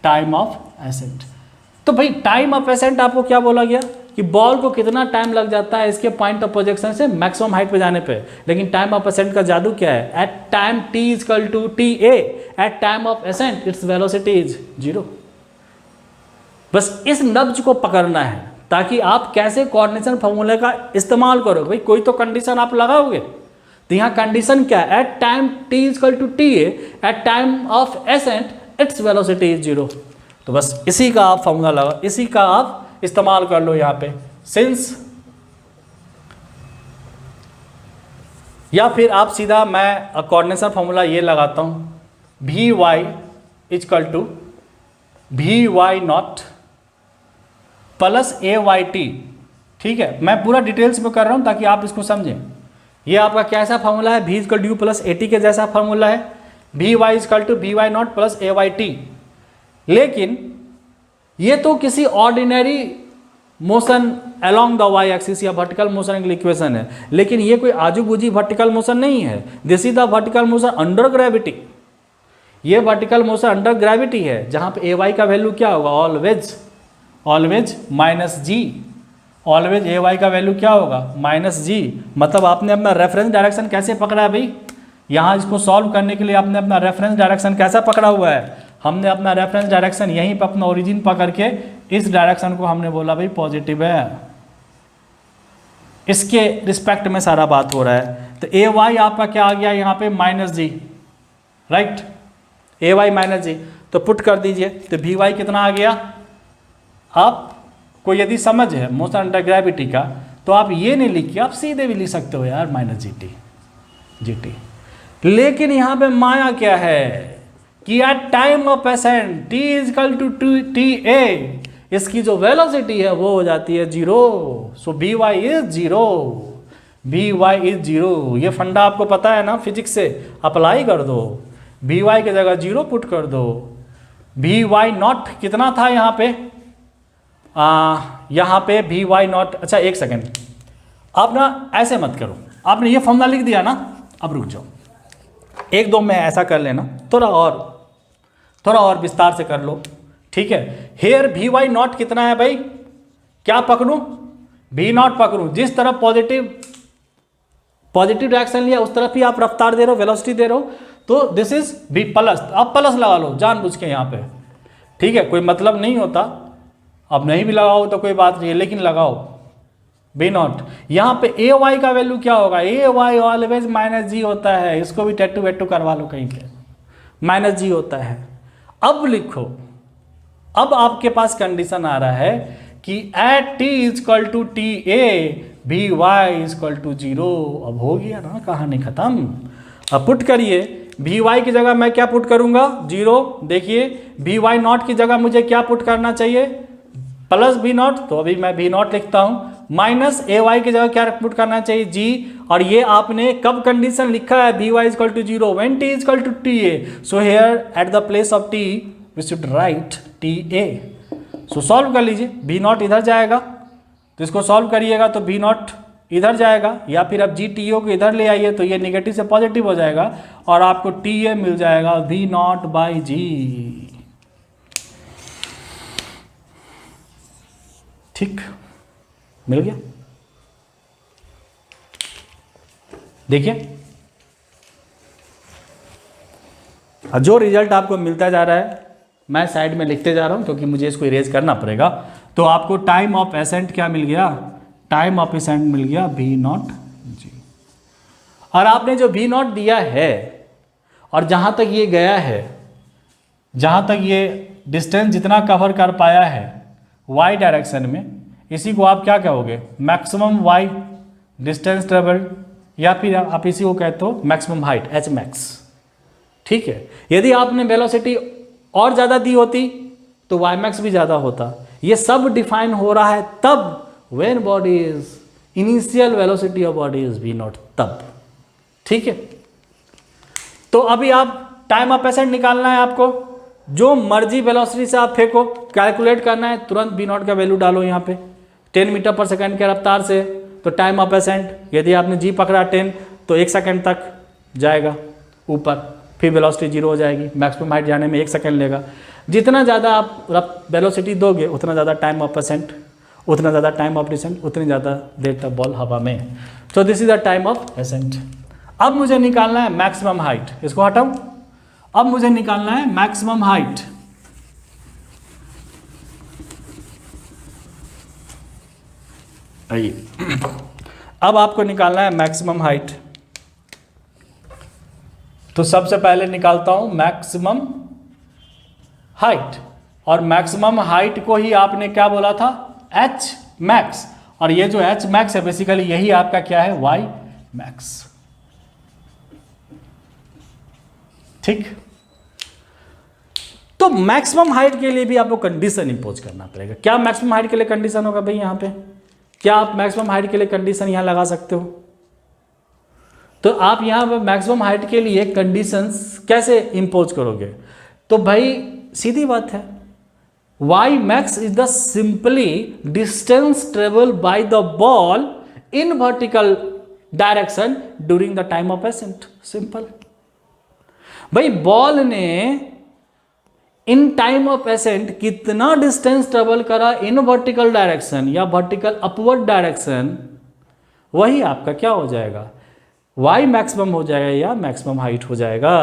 टाइम ऑफ एसेंट। तो भाई टाइम ऑफ एसेंट आपको क्या बोला गया कि बॉल को कितना टाइम लग जाता है इसके पॉइंट ऑफ प्रोजेक्शन से मैक्सिमम हाइट पे जाने पे। लेकिन टाइम ऑफ एसेंट का जादू क्या है, at time t equal to T a, at time of ascent its velocity is 0। बस इस नब्ज को पकड़ना है ताकि आप कैसे कोऑर्डिनेशन फॉर्मूले का इस्तेमाल करोगे। भाई कोई तो कंडीशन आप लगाओगे, तो यहाँ कंडीशन क्या है, at time t equal to T a, at time of ascent its velocity is 0। तो बस इसी का आप फॉर्मूला लगा, इसी का आप इस्तेमाल कर लो यहाँ पे, सिंस, या फिर आप सीधा मैं कोऑर्डिनेशन फॉर्मूला ये लगाता हूँ, v y is equal to v y not plus a y t. ठीक है, मैं पूरा डिटेल्स में कर रहा हूँ ताकि आप इसको समझें। ये आपका कैसा फॉर्मूला है, भी इजकल ड्यू प्लस ए टी के जैसा फॉर्मूला है, v y is equal to v y not plus a y t. लेकिन ये तो किसी ordinary motion along the y axis या वर्टिकल मोशन की इक्वेशन है, लेकिन ये कोई आजू बूझी वर्टिकल मोशन नहीं है। This is the vertical motion under gravity. ये वर्टिकल मोशन अंडर ग्रेविटी है, जहां पे ए वाई का वैल्यू क्या होगा, always minus g. Always a y का वैल्यू क्या होगा, माइनस जी। मतलब आपने अपना रेफरेंस डायरेक्शन कैसे पकड़ा है भाई, यहाँ इसको सॉल्व करने के लिए आपने अपना रेफरेंस डायरेक्शन कैसा पकड़ा हुआ है, हमने अपना रेफरेंस डायरेक्शन यहीं पर अपना ओरिजिन पकड़ के इस डायरेक्शन को हमने बोला भाई पॉजिटिव है, इसके रिस्पेक्ट में सारा बात हो रहा है। तो ए वाई आपका क्या आ गया यहाँ पे, माइनस जी, राइट, ए वाई माइनस जी। तो पुट कर दीजिए, तो भी वाई कितना आ गया। आपको यदि समझ है मोशन अंडर ग्रेविटी का, तो आप ये नहीं लिखिए, आप सीधे भी लिख सकते हो यार माइनस जी टी। लेकिन यहाँ पे माया क्या है कि at time of ascent T is equal to T A, इसकी जो वेलोसिटी है वो हो जाती है 0। So B Y is 0, B Y is 0। ये फंडा आपको पता है ना फिजिक्स से, अप्लाई कर दो। बी वाई की जगह 0 पुट कर दो। बी वाई नॉट कितना था यहाँ पे, यहाँ पे भी वाई नॉट, अच्छा एक सेकेंड, आप ना ऐसे मत करो, आपने ये फॉर्मूला लिख दिया ना, अब रुक जाओ, एक दो में ऐसा कर लेना, थोड़ा और विस्तार से कर लो। ठीक है, हेयर भी वाई नॉट कितना है भाई, क्या पकड़ूं, भी नॉट पकड़ूं, जिस तरफ पॉजिटिव डायरेक्शन लिया उस तरफ ही आप रफ्तार दे रहे हो, वेलोसिटी दे रहे हो, तो दिस इज भी प्लस। आप प्लस लगा लो जानबूझ के यहाँ पे, ठीक है, कोई मतलब नहीं होता, अब नहीं भी लगाओ तो कोई बात नहीं है, लेकिन लगाओ बी नॉट। यहाँ पे ए वाई का वैल्यू क्या होगा, ए वाई ऑलवेज माइनस जी होता है, इसको भी टैटू वैटू करवा लो कहीं पे, माइनस जी होता है। अब लिखो, अब आपके पास कंडीशन आ रहा है कि at t is equal to T a v y is equal to 0। अब हो गया ना कहानी खत्म। अब पुट करिए, भी वाई की जगह मैं क्या पुट करूंगा, 0। देखिए भी वाई नॉट की जगह मुझे क्या पुट करना चाहिए, प्लस भी नॉट, तो अभी मैं भी नॉट लिखता हूं, माइनस ए वाई की जगह क्या पुट करना चाहिए, जी। और ये आपने कब कंडीशन लिखा है, v y is equal to 0 when t is equal to T a. So here at the place of t we should write t a. So solve कर लीजिए, बी नॉट इधर जाएगा, तो इसको सॉल्व करिएगा तो बी नॉट इधर जाएगा, या फिर अब जी टी ओ को इधर ले आइए तो ये नेगेटिव से पॉजिटिव हो जाएगा और आपको टी ए मिल जाएगा वी नॉट बाई जी। ठीक, मिल गया। देखिए जो रिजल्ट आपको मिलता जा रहा है, मैं साइड में लिखते जा रहा हूं क्योंकि मुझे इसको इरेज करना पड़ेगा। तो आपको टाइम ऑफ एसेंट क्या मिल गया, टाइम ऑफ एसेंट मिल गया भी नॉट जी। और आपने जो भी नॉट दिया है और जहां तक ये गया है, जहां तक ये डिस्टेंस जितना कवर कर पाया है y डायरेक्शन में, इसी को आप क्या कहोगे, मैक्सिमम y डिस्टेंस ट्रेवल्ड, या फिर आप इसी को कहते हो मैक्सिमम हाइट एच मैक्स। ठीक है, यदि आपने वेलोसिटी और ज़्यादा दी होती तो y मैक्स भी ज़्यादा होता। ये सब डिफाइन हो रहा है तब when body is initial velocity of body is v not, तब। ठीक है, तो अभी आप टाइम ऑफ एसेंट निकालना है आपको, जो मर्जी वेलोसिटी से आप फेंको, कैलकुलेट करना है, तुरंत बी नॉट का वैल्यू डालो यहाँ पे 10 मीटर पर सेकंड के रफ्तार से। तो टाइम ऑफ एसेंट, यदि आपने जी पकड़ा 10 तो 1 सेकंड तक जाएगा ऊपर, फिर वेलोसिटी जीरो हो जाएगी, मैक्सिमम हाइट जाने में 1 सेकेंड लेगा। जितना ज़्यादा आप वेलोसिटी दोगे उतना ज़्यादा टाइम ऑफ असेंट, उतना ज़्यादा टाइम ऑफ डिसेंट, उतनी ज़्यादा देर तक बॉल हवा में है। So this is the time of ascent. अब मुझे निकालना है मैक्सिमम हाइट, इसको हटाऊं। अब मुझे निकालना है मैक्सिमम हाइट। आइए, अब आपको निकालना है मैक्सिमम हाइट। तो सबसे पहले निकालता हूं मैक्सिमम हाइट, और मैक्सिमम हाइट को ही आपने क्या बोला था, एच मैक्स, और ये जो एच मैक्स है बेसिकली यही आपका क्या है, वाई मैक्स। ठीक, तो मैक्सिमम हाइट के लिए भी आपको कंडीशन इंपोज करना पड़ेगा। क्या मैक्सिमम हाइट के लिए कंडीशन होगा भाई यहां पे, क्या आप मैक्सिमम हाइट के लिए कंडीशन यहां लगा सकते हो? तो आप यहां पर मैक्सिमम हाइट के लिए कंडीशंस कैसे इंपोज करोगे? तो भाई सीधी बात है, y max is the simply distance traveled by the ball in vertical direction during the time of ascent। Simple भाई, बॉल ने इन टाइम ऑफ एसेंट कितना डिस्टेंस ट्रेवल करा इन वर्टिकल डायरेक्शन या वर्टिकल अपवर्ड डायरेक्शन, वही आपका क्या हो जाएगा, y मैक्सिमम हो जाएगा या मैक्सिमम हाइट हो जाएगा।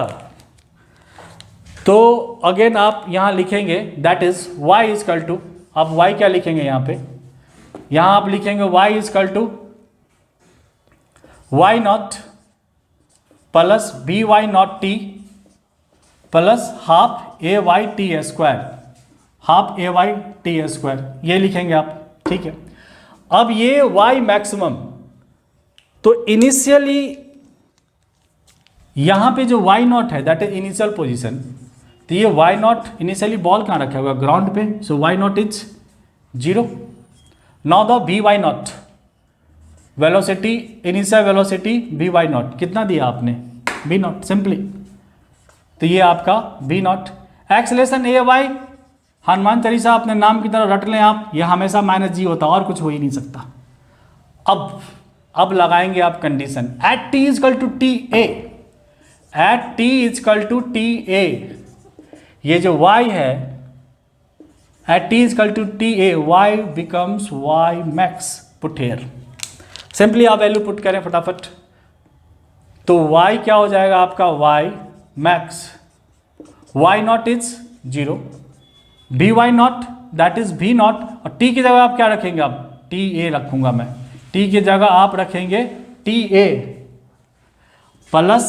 तो अगेन आप यहां लिखेंगे that is y is equal to, आप y क्या लिखेंगे यहां पे, यहां आप लिखेंगे y is equal to y not plus v y not t plus half a y t square, half a y t square, ये लिखेंगे आप। ठीक है, अब ये y मैक्सिमम, तो इनिशियली यहां पे जो y नॉट है दैट इज इनिशियल पोजीशन, तो ये y नॉट इनिशियली बॉल कहाँ रखा हुआ, ग्राउंड पे, so y not is 0। Now the v y not velocity, initial velocity v y not कितना दिया आपने, v नॉट सिंपली, तो ये आपका v not. Acceleration a y, Hanuman Chalisa अपने नाम की तरह रट लें आप, ये हमेशा -g होता, और कुछ हो ही नहीं सकता। अब लगाएंगे आप condition at t is equal to T a, at t is equal to T a, ये जो y है at t is equal to T a, y becomes y max, put here. Simply आप वैल्यू पुट करें फटाफट, तो y क्या हो जाएगा आपका, y max, y not is 0, B y not that is v not, और t की जगह आप क्या रखेंगे, आप टी ए रखूंगा मैं, t की जगह आप रखेंगे t A plus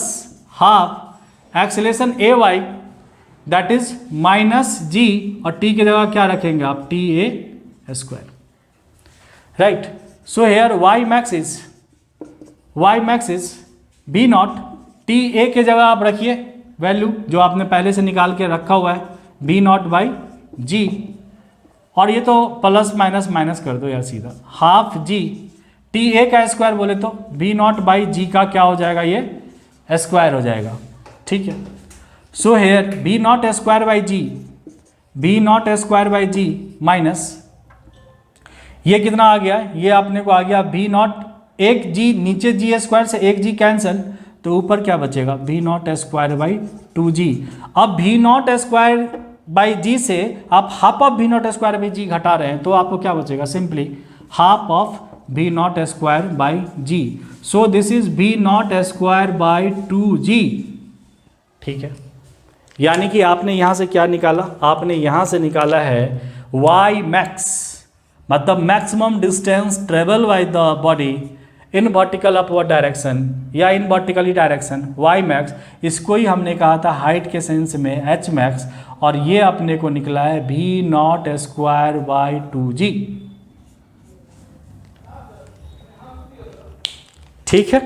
half acceleration a y that is -g, और t की जगह क्या रखेंगे आप, t a square, right. So here y max is b not, t a के जगह आप रखिए वैल्यू जो आपने पहले से निकाल के रखा हुआ है, b नॉट बाई g, और ये तो प्लस माइनस माइनस कर दो यार सीधा, हाफ g, टी ए का स्क्वायर बोले तो b नॉट बाई जी का क्या हो जाएगा, ये स्क्वायर हो जाएगा। ठीक है, so here b not square by g, b not square by g minus, ये कितना आ गया, ये अपने को आ गया b नॉट, एक g नीचे g स्क्वायर से एक g कैंसिल, तो ऊपर क्या बचेगा, b not square by 2g। अब b not square by G से आप half of b not square by G घटा रहे हैं, तो आपको क्या बचेगा, simply half of b not square by ji. So this is b not square by 2g। ठीक है, यानी कि आपने यहां से क्या निकाला, आपने यहां से निकाला है y मैक्स, मतलब maximum distance travel by the body in vertical upward direction या इन वर्टिकली डायरेक्शन, y मैक्स, इसको ही हमने कहा था हाइट के सेंस में h मैक्स, और ये अपने को निकला है v not square by 2g। ठीक है,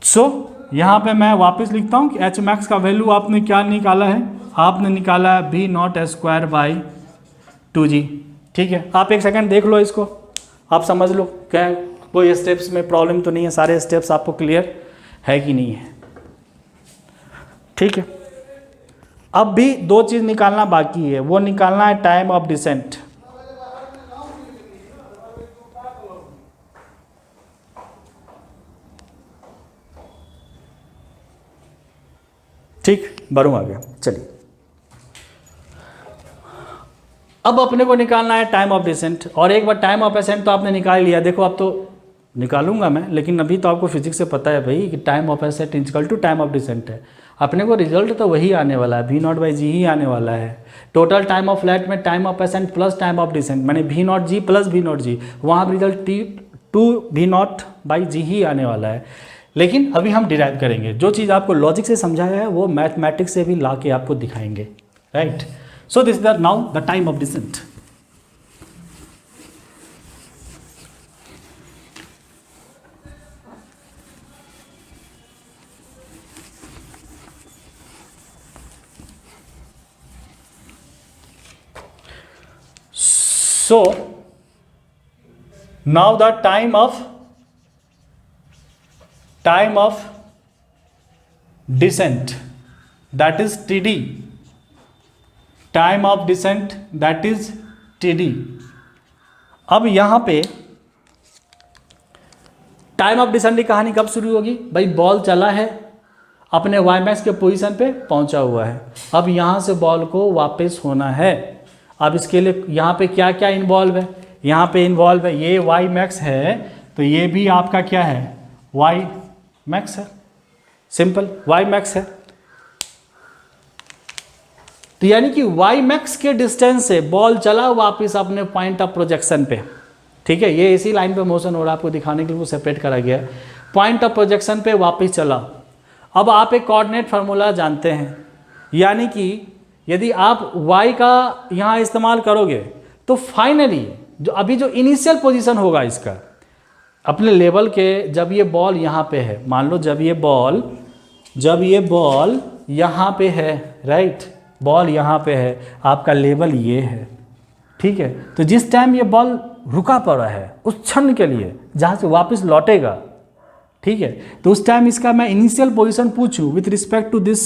सो यहां पे मैं वापस लिखता हूं कि h मैक्स का वैल्यू आपने क्या निकाला है, आपने निकाला है v not square by 2g। ठीक है, आप एक सेकंड देख लो इसको, आप समझ लो क्या कोई स्टेप्स में प्रॉब्लम तो नहीं है, सारे स्टेप्स आपको क्लियर है कि नहीं है। ठीक है, अब भी दो चीज़ निकालना बाकी है, वो निकालना है टाइम ऑफ डिसेंट। ठीक, बरूँ आ गया। चलिए अब अपने को निकालना है टाइम ऑफ डिसेंट, और एक बार टाइम ऑफ असेंट तो आपने निकाल लिया। देखो अब तो निकालूंगा मैं, लेकिन अभी तो आपको फिजिक्स से पता है भाई कि time of ascent equal to time of descent है। अपने को रिजल्ट तो वही आने वाला है, V0/G ही आने वाला है। टोटल टाइम ऑफ फ्लैट में time of ascent plus time of descent मैंने V0G प्लस V0G, वहाँ पर रिजल्ट T2V0/G ही आने वाला है। लेकिन अभी हम डिराइव करेंगे, जो चीज़ आपको लॉजिक से समझाया है वो मैथमेटिक्स से भी ला के आपको दिखाएंगे, right. So this is now the time of descent. So now the time of descent, that is TD. Time of descent that is TD। अब यहां पे टाइम ऑफ डिसेंट की कहानी कब शुरू होगी भाई? बॉल चला है, अपने वाईमैक्स के पोजीशन पे पहुंचा हुआ है, अब यहां से बॉल को वापस होना है। अब इसके लिए यहां पे क्या क्या इन्वॉल्व है? यहां पे इन्वॉल्व है ये वाईमैक्स है, तो ये भी आपका क्या है? वाईमैक्स है, सिंपल वाईमैक्स है। तो यानी कि वाईमैक्स के डिस्टेंस से बॉल चला वापस अपने पॉइंट ऑफ प्रोजेक्शन पे, ठीक है। ये इसी लाइन पे मोशन हो रहा है, आपको दिखाने के लिए वो सेपरेट करा गया है। पॉइंट ऑफ प्रोजेक्शन पे वापस चला। अब आप एक कोऑर्डिनेट फार्मूला जानते हैं, यानी कि यदि आप y का यहाँ इस्तेमाल करोगे तो फाइनली जो अभी जो इनिशियल पोजीशन होगा इसका अपने लेवल के, जब ये बॉल यहाँ पे है, मान लो जब ये बॉल यहाँ पे है, राइट, बॉल यहाँ पे है, आपका लेवल ये है, ठीक है। तो जिस टाइम ये बॉल रुका पड़ा है उस क्षण के लिए जहाँ से वापस लौटेगा, ठीक है, तो उस टाइम इसका मैं इनिशियल पोजीशन पूछूं with respect to this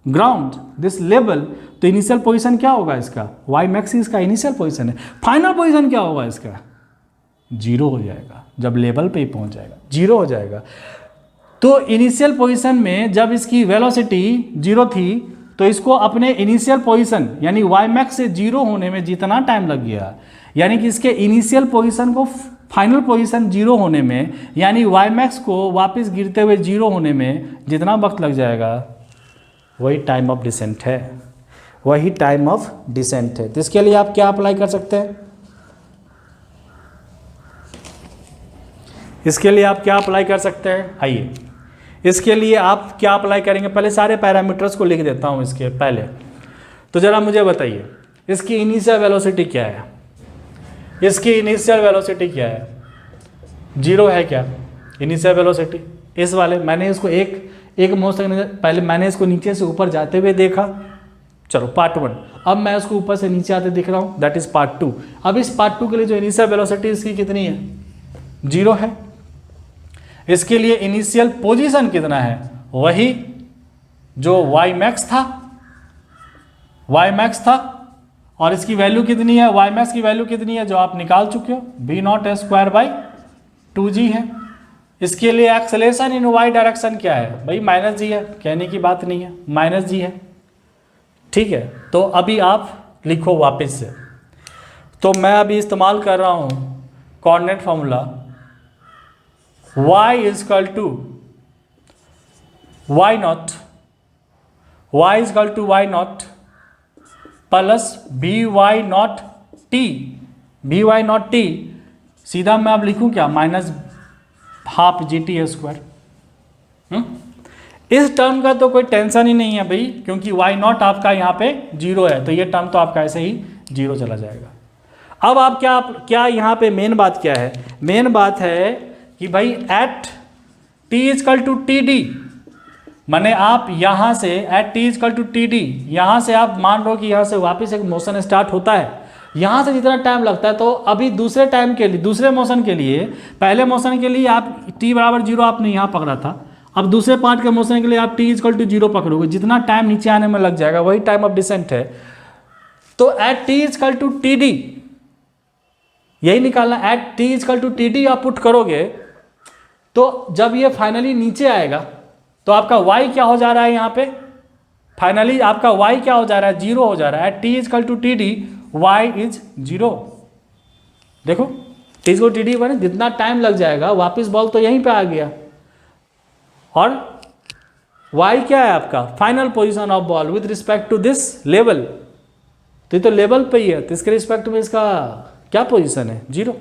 ground, this level, तो इनिशियल पोजीशन क्या होगा इसका? वाईमैक्स इसका इनिशियल पोजीशन है। फाइनल पोजीशन क्या होगा इसका? 0 हो जाएगा। जब लेवल पे ही पहुंच जाएगा 0 हो जाएगा। तो इनिशियल पोजीशन में जब इसकी वेलोसिटी 0 थी तो इसको अपने इनिशियल पोजीशन यानी वाईमैक्स से 0 होने में जितना टाइम लग गया, यानी कि इसके इनिशियल पोजीशन को फाइनल पोजीशन 0 होने में, यानी वाईमैक्स को वापस गिरते हुए 0 होने में जितना वक्त लग जाएगा वही टाइम ऑफ डिसेंट है, वही टाइम ऑफ डिसेंट है। तो इसके लिए आप क्या अप्लाई कर सकते हैं? इसके लिए आप क्या अप्लाई कर सकते हैं? आइए, इसके लिए आप क्या अप्लाई करेंगे? पहले सारे पैरामीटर्स को लिख देता हूं इसके पहले। तो जरा मुझे बताइए इसकी इनिशियल वेलोसिटी क्या है? इसकी इनिशियल वेलोसिटी क्या है? 0 है क्या इनिशियल वेलोसिटी? इस वाले मैंने इसको एक मोशन, पहले मैंने इसको नीचे से ऊपर जाते हुए देखा, चलो पार्ट 1। अब मैं इसको ऊपर से नीचे आते दिख रहा हूँ, दैट इज पार्ट 2। अब इस पार्ट 2 के लिए जो इनिशियल वेलोसिटी इसकी कितनी है? 0 है। इसके लिए इनिशियल पोजीशन कितना है? वही जो वाईमैक्स था, और इसकी वैल्यू कितनी है? वाईमैक्स की वैल्यू कितनी है जो आप निकाल चुके हो? V0²/2g है। इसके लिए एक्सेलेरेशन इन वाई डायरेक्शन क्या है भाई? -g है, कहने की बात नहीं है, -g है, ठीक है। तो अभी आप लिखो वापस से। तो मैं अभी इस्तेमाल कर रहा हूं coordinate formula y = y0 plus by0t। सीधा मैं अब लिखूं क्या? -12gt²। इस टर्म का तो कोई टेंशन ही नहीं है भाई, क्योंकि y0 आपका यहाँ पे 0 है, तो ये टर्म तो आपका ऐसे ही 0 चला जाएगा। अब आप क्या यहाँ पे मेन बात क्या है? मेन बात है कि भाई एट t = TD, माने आप यहाँ से एट t = TD, यहाँ से आप मान लो कि यहाँ से वापस एक मोशन स्टार्ट होता है, यहाँ से जितना टाइम लगता है, तो अभी दूसरे टाइम के लिए, दूसरे मोशन के लिए, पहले मोशन के लिए आप t = 0 आपने यहाँ पकड़ा था, अब दूसरे पार्ट के मोशन के लिए आप t = 0 पकड़ोगे, जितना टाइम नीचे आने में लग जाएगा वही टाइम ऑफ डिसेंट है। तो एट t = TD यही निकालना, एट t = TD आप पुट करोगे तो जब ये फाइनली नीचे आएगा तो आपका y क्या हो जा रहा है? यहाँ पे फाइनली आपका y क्या हो जा रहा है, 0 हो जा रहा है। t is to T D, Y is 0। देखो t इज टी डी बने, जितना टाइम लग जाएगा वापिस बॉल तो यहीं पे आ गया। और y क्या है आपका, final position of ball with respect to this level, तो ये तो लेवल पे ही है, तो इसके रिस्पेक्ट में इसका क्या पोजीशन है, 0।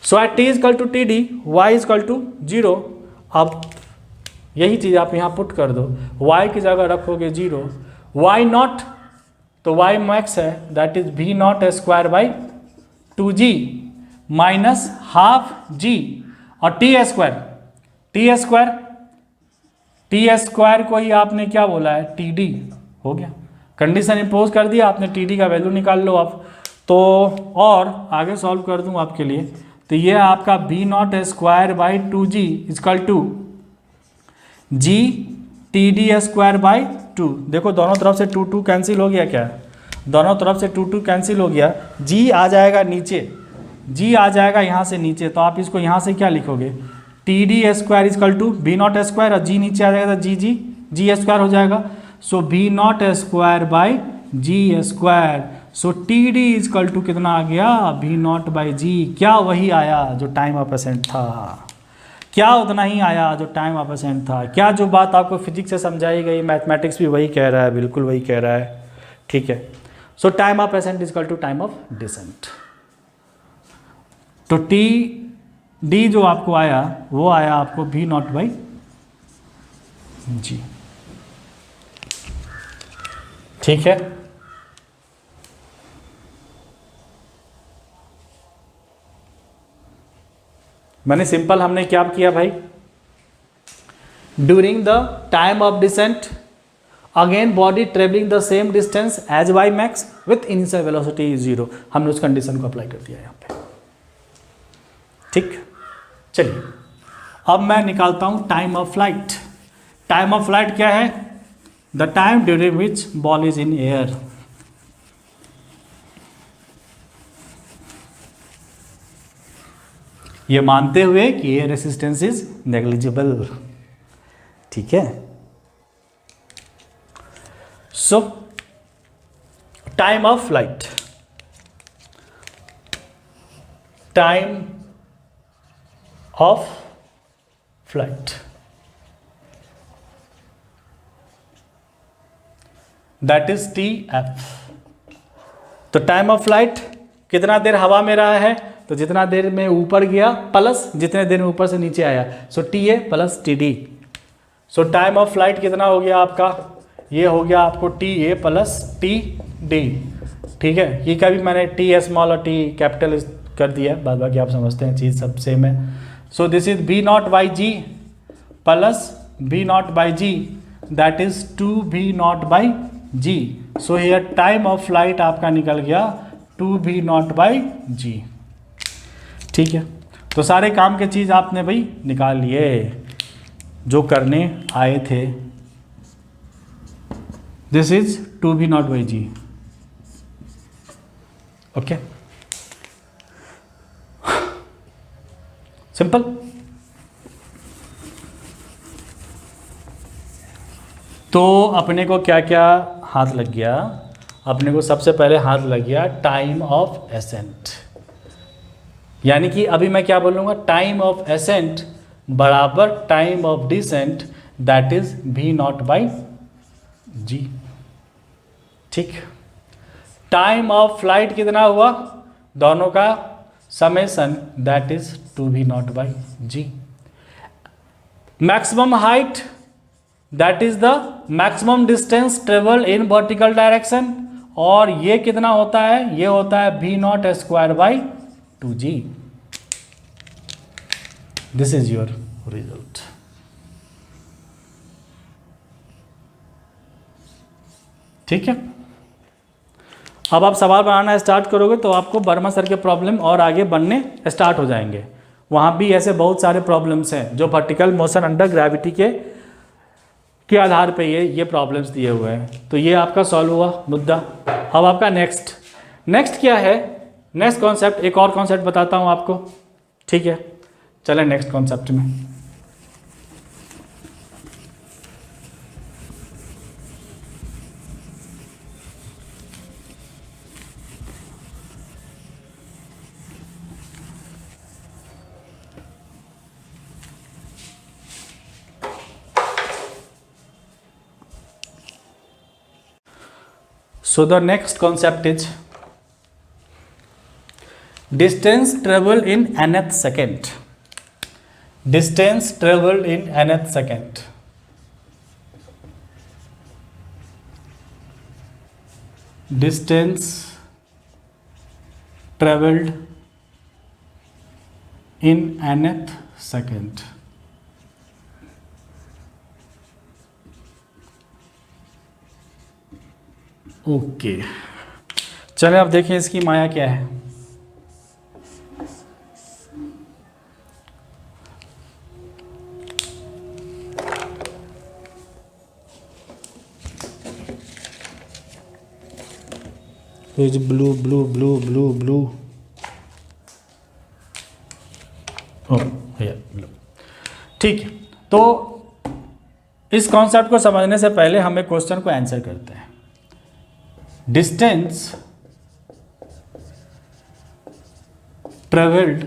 So at t is to T D, Y is to 0। अब यही चीज़ आप यहाँ पुट कर दो, y की जगह रखोगे 0, y नॉट, तो y मैक्स है, that is v not square by 2g minus half g, और टी स्क्वायर को ही आपने क्या बोला है, टी डी हो गया। कंडीशन इम्पोज कर दिया आपने, टी डी का वैल्यू निकाल लो आप। तो और आगे सॉल्व कर दूँ आपके लिए, तो ये आपका v not square by 2g is equal to g t d square by 2। देखो दोनों तरफ से 2 कैंसिल हो गया, क्या दोनों तरफ से 2 कैंसिल हो गया, जी आ जाएगा नीचे, जी आ जाएगा यहाँ से नीचे, तो आप इसको यहाँ से क्या लिखोगे, t d square is equal to v not square, और जी नीचे आ जाएगा तो जी स्क्वायर हो जाएगा। So B not square by G square, so T D is equal to कितना आ गया, बी नॉट बाई जी। क्या वही आया जो टाइम ऑफ एसेंट था, क्या उतना ही आया जो टाइम ऑफ एसेंट था। क्या जो बात आपको फिजिक्स से समझाई गई, मैथमेटिक्स भी वही कह रहा है, बिल्कुल वही कह रहा है, ठीक है। So time of ascent is equal to time of descent. तो टी डी जो आपको आया वो आया आपको भी नॉट बाई जी, ठीक है। मैंने सिंपल हमने क्या किया भाई, during the time of descent again body travelling the same distance as y max with initial velocity 0, हमने उस कंडीशन को अप्लाई कर दिया यहाँ पे, ठीक। चलिए अब मैं निकालता हूँ time of flight. Time of flight क्या है, the time during which ball is in air. ये मानते हुए कि एयर रेसिस्टेंस इज नेग्लिजिबल, ठीक है। So time of flight, time of flight that is T F. तो टाइम ऑफ फ्लाइट कितना देर हवा में रहा है, तो जितना देर में ऊपर गया प्लस जितने देर में ऊपर से नीचे आया, so T A plus T D. So time of flight कितना हो गया आपका, ये हो गया आपको टी ए प्लस टी डी, ठीक है। ये का भी मैंने टी स्मॉल और टी कैपिटल कर दिया, बाद बाकी आप समझते हैं, चीज़ सब सेम है। So this is v not by g plus v not by g, that is 2 v not by ji. So here time of flight आपका निकल गया 2 बी नॉट बाई जी, ठीक है। तो सारे काम के चीज़ आपने भाई निकाल लिए जो करने आए थे। This is 2 v not by g, okay, simple. तो अपने को क्या क्या हाथ लग गया, अपने को सबसे पहले हाथ लग गया टाइम ऑफ एसेंट, यानी कि अभी मैं क्या बोलूँगा, टाइम ऑफ एसेंट बराबर time of descent, that is v not by g, ठीक। टाइम ऑफ फ्लाइट कितना हुआ, दोनों का summation, that is 2 v not by g. Maximum height that is the maximum distance travel in vertical direction, और ये कितना होता है, ये होता है v not square by 2g। This is your result. ठीक है, अब आप सवाल बनाना स्टार्ट करोगे तो आपको वर्मा सर के प्रॉब्लम और आगे बनने स्टार्ट हो जाएंगे। वहाँ भी ऐसे बहुत सारे प्रॉब्लम्स हैं जो वर्टिकल मोशन अंडर ग्रेविटी के आधार पे ये प्रॉब्लम्स दिए हुए हैं। तो ये आपका सॉल्व हुआ मुद्दा। अब आपका नेक्स्ट क्या है, नेक्स्ट कॉन्सेप्ट, एक और कॉन्सेप्ट बताता हूँ आपको। ठीक है, चलें नेक्स्ट कॉन्सेप्ट में। So the next concept is distance traveled in nth second. Distance traveled in nth second. Distance traveled in nth second. Okay, चलिए अब देखिए इसकी माया क्या है। Blue blue blue blue blue, blue, ठीक है। तो इस कॉन्सेप्ट को समझने से पहले हम एक क्वेश्चन को आंसर करते हैं। Distance travelled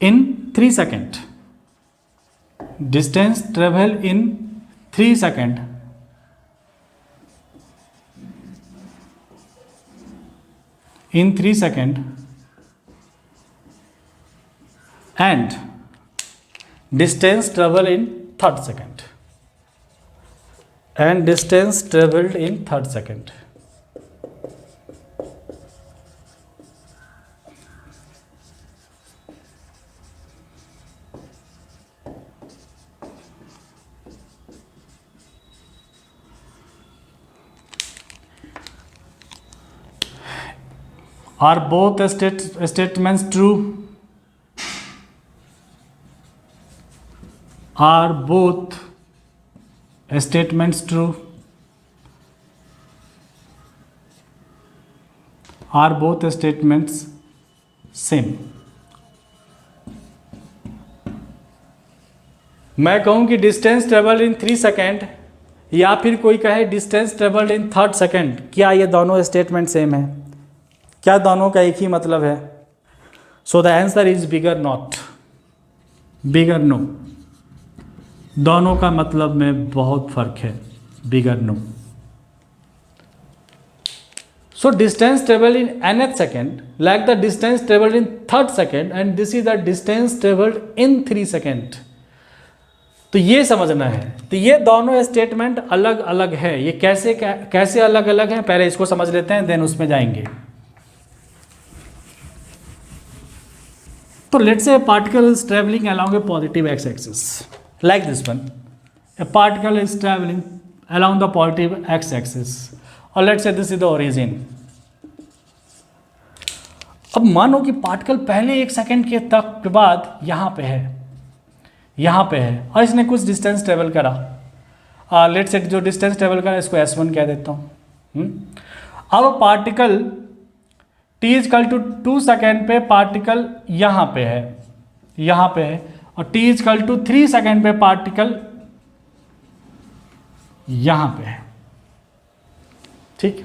in 3 second. Distance travel in 3 second in 3 seconds and distance travel in 3rd second, and distance traveled in 3rd second. Are both statements true? Are both statements true? Are both statements same? मैं कहूँ कि distance travel in 3 second, या फिर कोई कहे distance travelled in 3rd second, क्या ये दोनों स्टेटमेंट सेम है? क्या दोनों का एक ही मतलब है? So the answer is bigger not, bigger no. दोनों का मतलब में बहुत फर्क है, bigger no. So distance travelled in nth second like the distance travelled in 3rd second, and this is the distance travelled in 3 second. तो ये समझना है। तो ये दोनों स्टेटमेंट अलग अलग है। ये कैसे अलग अलग हैं, पहले इसको समझ लेते हैं, देन उसमें जाएंगे। So let's say a particle is traveling along a positive x-axis like this one. A particle is traveling along the positive x-axis, or let's say this is the origin. अब मानो कि पार्टिकल पहले 1 second के तक के बाद यहाँ पे है और इसने कुछ डिस्टेंस ट्रेवल करा। लेट्स से जो डिस्टेंस ट्रेवल करा इसको S1 कह देता हूँ। अब particle t is equal to 2 second पे पार्टिकल यहाँ पे है, और t इजकल टू 3 सेकेंड पे पार्टिकल यहाँ पे है। ठीक,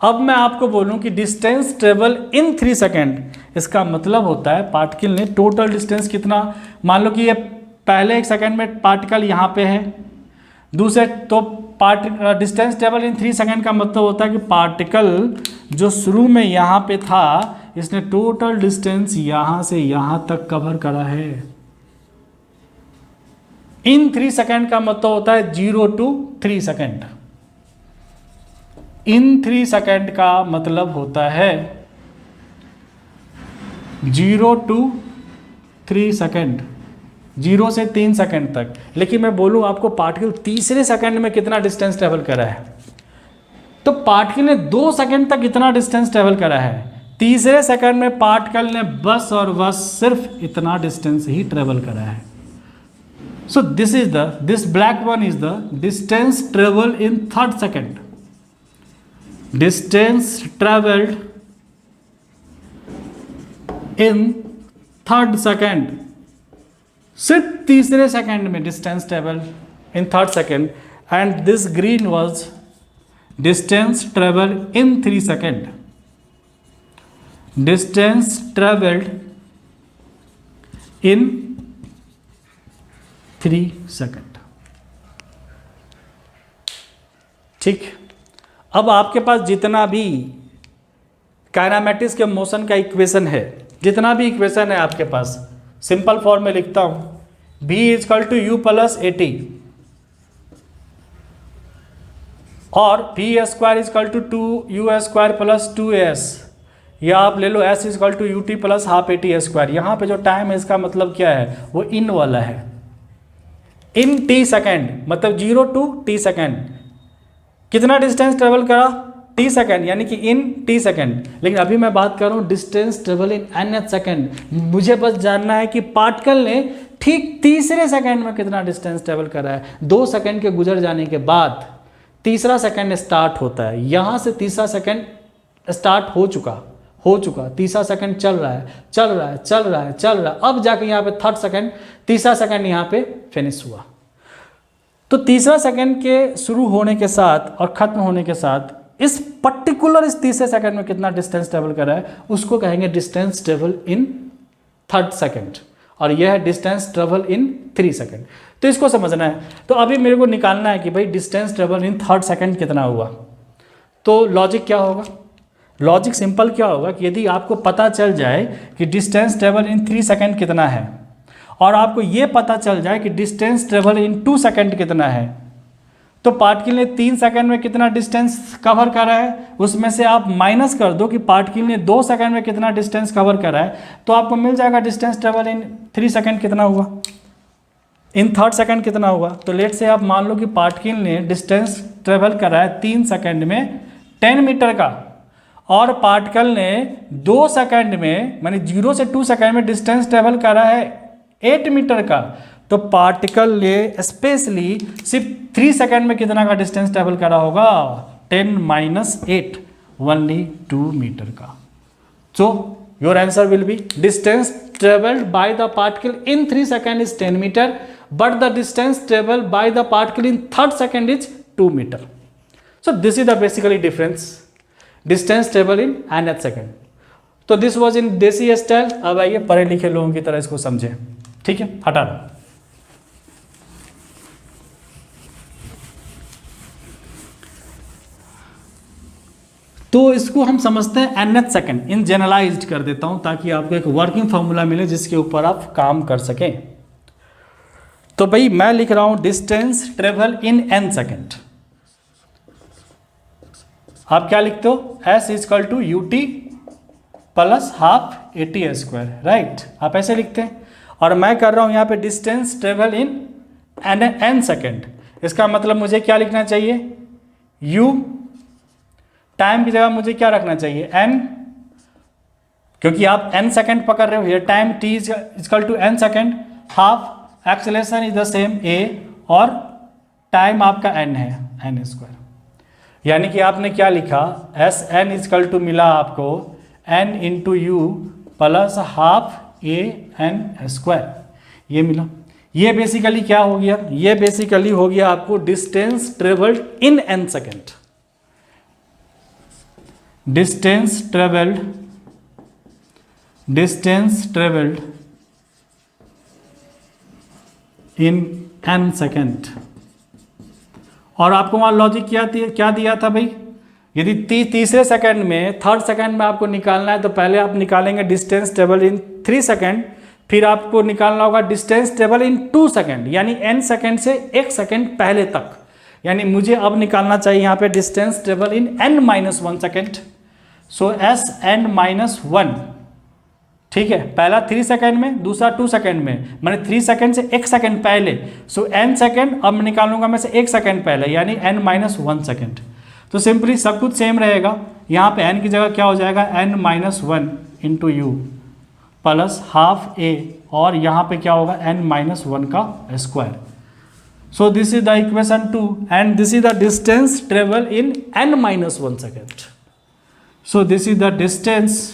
अब मैं आपको बोलूँ कि डिस्टेंस ट्रेवल इन 3 सेकेंड, इसका मतलब होता है पार्टिकल ने टोटल डिस्टेंस कितना, मान लो कि ये पहले 1 सेकेंड में पार्टिकल यहाँ पे है, दूसरे तो डिस्टेंस ट्रेवल इन 3 सेकेंड का मतलब होता है कि पार्टिकल जो शुरू में यहाँ पे था, इसने टोटल डिस्टेंस यहाँ से यहाँ तक कवर करा है। इन 3 सेकेंड का मतलब होता है 0 to 3 सेकेंड। इन 3 सेकेंड का मतलब होता है 0 to 3 सेकेंड, 0 से 3 सेकेंड तक। लेकिन मैं बोलूँ आपको पार्टिकल तीसरे सेकेंड में कितना डिस्टेंस ट्रेवल करा है, तो पार्टिकल ने 2 सेकेंड तक इतना डिस्टेंस ट्रेवल करा है। तीसरे सेकेंड में पार्टिकल ने बस और बस सिर्फ इतना डिस्टेंस ही ट्रेवल करा है। So this black one is the distance travel in 3rd second. Distance travelled in 3rd second, सिर्फ तीसरे सेकेंड में distance travel in 3rd second, and this green was distance travel in 3 second. Distance travelled in 3 second. ठीक, अब आपके पास जितना भी kinematics के motion का इक्वेशन है, जितना भी इक्वेशन है आपके पास, सिंपल फॉर्म में लिखता हूं, v is equal to U plus A T और V square is equal to 2u square plus 2as, या आप ले लो s is equal to U T plus half A T square. यहाँ पे जो टाइम है इसका मतलब क्या है, वो इन वाला है, इन टी सेकेंड, मतलब 0 to t सेकेंड। कितना डिस्टेंस ट्रेवल करा, t सेकेंड, यानी कि इन t सेकेंड। लेकिन अभी मैं बात कर रहा हूँ distance travel in nth second. मुझे बस जानना है कि पार्टिकल ने ठीक तीसरे सेकेंड में कितना डिस्टेंस ट्रेवल करा है। 2 सेकेंड के गुजर जाने के बाद तीसरा सेकेंड स्टार्ट होता है, यहाँ से तीसरा सेकेंड स्टार्ट हो चुका, तीसरा सेकेंड चल रहा है, अब जाके यहाँ पे थर्ड सेकेंड, तीसरा सेकेंड यहाँ पे फिनिश हुआ। तो तीसरा सेकेंड के शुरू होने के साथ और खत्म होने के साथ इस तीसरे सेकेंड में कितना डिस्टेंस ट्रेवल कर रहा है, उसको कहेंगे डिस्टेंस ट्रेवल इन थर्ड सेकेंड, और यह है डिस्टेंस ट्रेवल इन 3 सेकेंड। तो इसको समझना है। तो अभी मेरे को निकालना है कि भाई डिस्टेंस ट्रेवल इन थर्ड सेकेंड कितना हुआ। तो लॉजिक क्या होगा, लॉजिक सिंपल क्या होगा कि यदि आपको पता चल जाए कि डिस्टेंस ट्रेवल इन 3 सेकेंड कितना है, और आपको ये पता चल जाए कि डिस्टेंस ट्रेवल इन 2 सेकेंड कितना है, तो पार्टिकल ने 3 सेकेंड में कितना डिस्टेंस कवर करा है, उसमें से आप माइनस कर दो कि पार्टिकल ने 2 सेकेंड में कितना डिस्टेंस कवर करा है, तो आपको मिल जाएगा डिस्टेंस ट्रेवल इन 3 सेकेंड कितना हुआ, इन थर्ड सेकेंड कितना हुआ। तो लेट से आप मान लो कि पार्टिकल ने डिस्टेंस ट्रेवल करा है 3 सेकेंड में 10 मीटर का, और पार्टिकल ने 2 सेकेंड में, माने 0 से 2 सेकेंड में डिस्टेंस ट्रेवल करा है 8 मीटर का, तो पार्टिकल ने स्पेशली सिर्फ 3 सेकेंड में कितना का डिस्टेंस ट्रेवल करा होगा, 10 - 8, ओनली 2 मीटर का। So your answer will be distance travelled by the particle in 3 second is 10 metre, but the distance travelled by the particle in third second is 2 metre. So this is the basically difference, distance travel in nth second. तो this was in desi style. अब आइए पढ़े लिखे लोगों की तरह इसको समझें, ठीक है, हटा दो। तो इसको हम समझते हैं nth सेकेंड, इन जनरलाइज्ड कर देता हूं ताकि आपको एक वर्किंग फॉर्मूला मिले जिसके ऊपर आप काम कर सकें। तो भाई मैं लिख रहा हूं distance travel in n second. आप क्या लिखते हो, s is equal to U T plus half A T square, right, आप ऐसे लिखते हैं। और मैं कर रहा हूं यहाँ पे distance travel in n second. इसका मतलब मुझे क्या लिखना चाहिए, u, टाइम की जगह मुझे क्या रखना चाहिए, n, क्योंकि आप n सेकेंड पकड़ रहे हो, ये time t is equal to n second, half acceleration is the same a, और टाइम आपका n है, n स्क्वायर। यानी कि आपने क्या लिखा, एस एन इजकल टू मिला आपको n into u plus half a n square, ये मिला। ये बेसिकली क्या हो गया, ये बेसिकली हो गया आपको डिस्टेंस ट्रेवल्ड इन n सेकेंड, डिस्टेंस ट्रेवल्ड इन n सेकेंड। और आपको वहाँ लॉजिक क्या दिया था भाई, यदि तीसरे सेकंड में, थर्ड सेकंड में आपको निकालना है तो पहले आप निकालेंगे डिस्टेंस ट्रेवल इन 3 सेकंड, फिर आपको निकालना होगा डिस्टेंस ट्रेवल इन 2 सेकंड, यानी n सेकंड से 1 सेकंड पहले तक। यानी मुझे अब निकालना चाहिए यहाँ पे डिस्टेंस ट्रेवल इन n-1 सेकंड। सो Sn-1, ठीक है, पहला 3 सेकंड में, दूसरा 2 सेकंड में, मैंने 3 सेकंड से 1 सेकंड पहले। सो n सेकंड अब निकालूंगा मैं से 1 सेकंड पहले, यानी n-1 सेकंड। तो सिंपली सब कुछ सेम रहेगा, यहाँ पे n की जगह क्या हो जाएगा, n-1 into u plus half a, और यहाँ पे क्या होगा n-1 का square. So this is the equation 2 and this is the distance travel in n-1 second. So this is the distance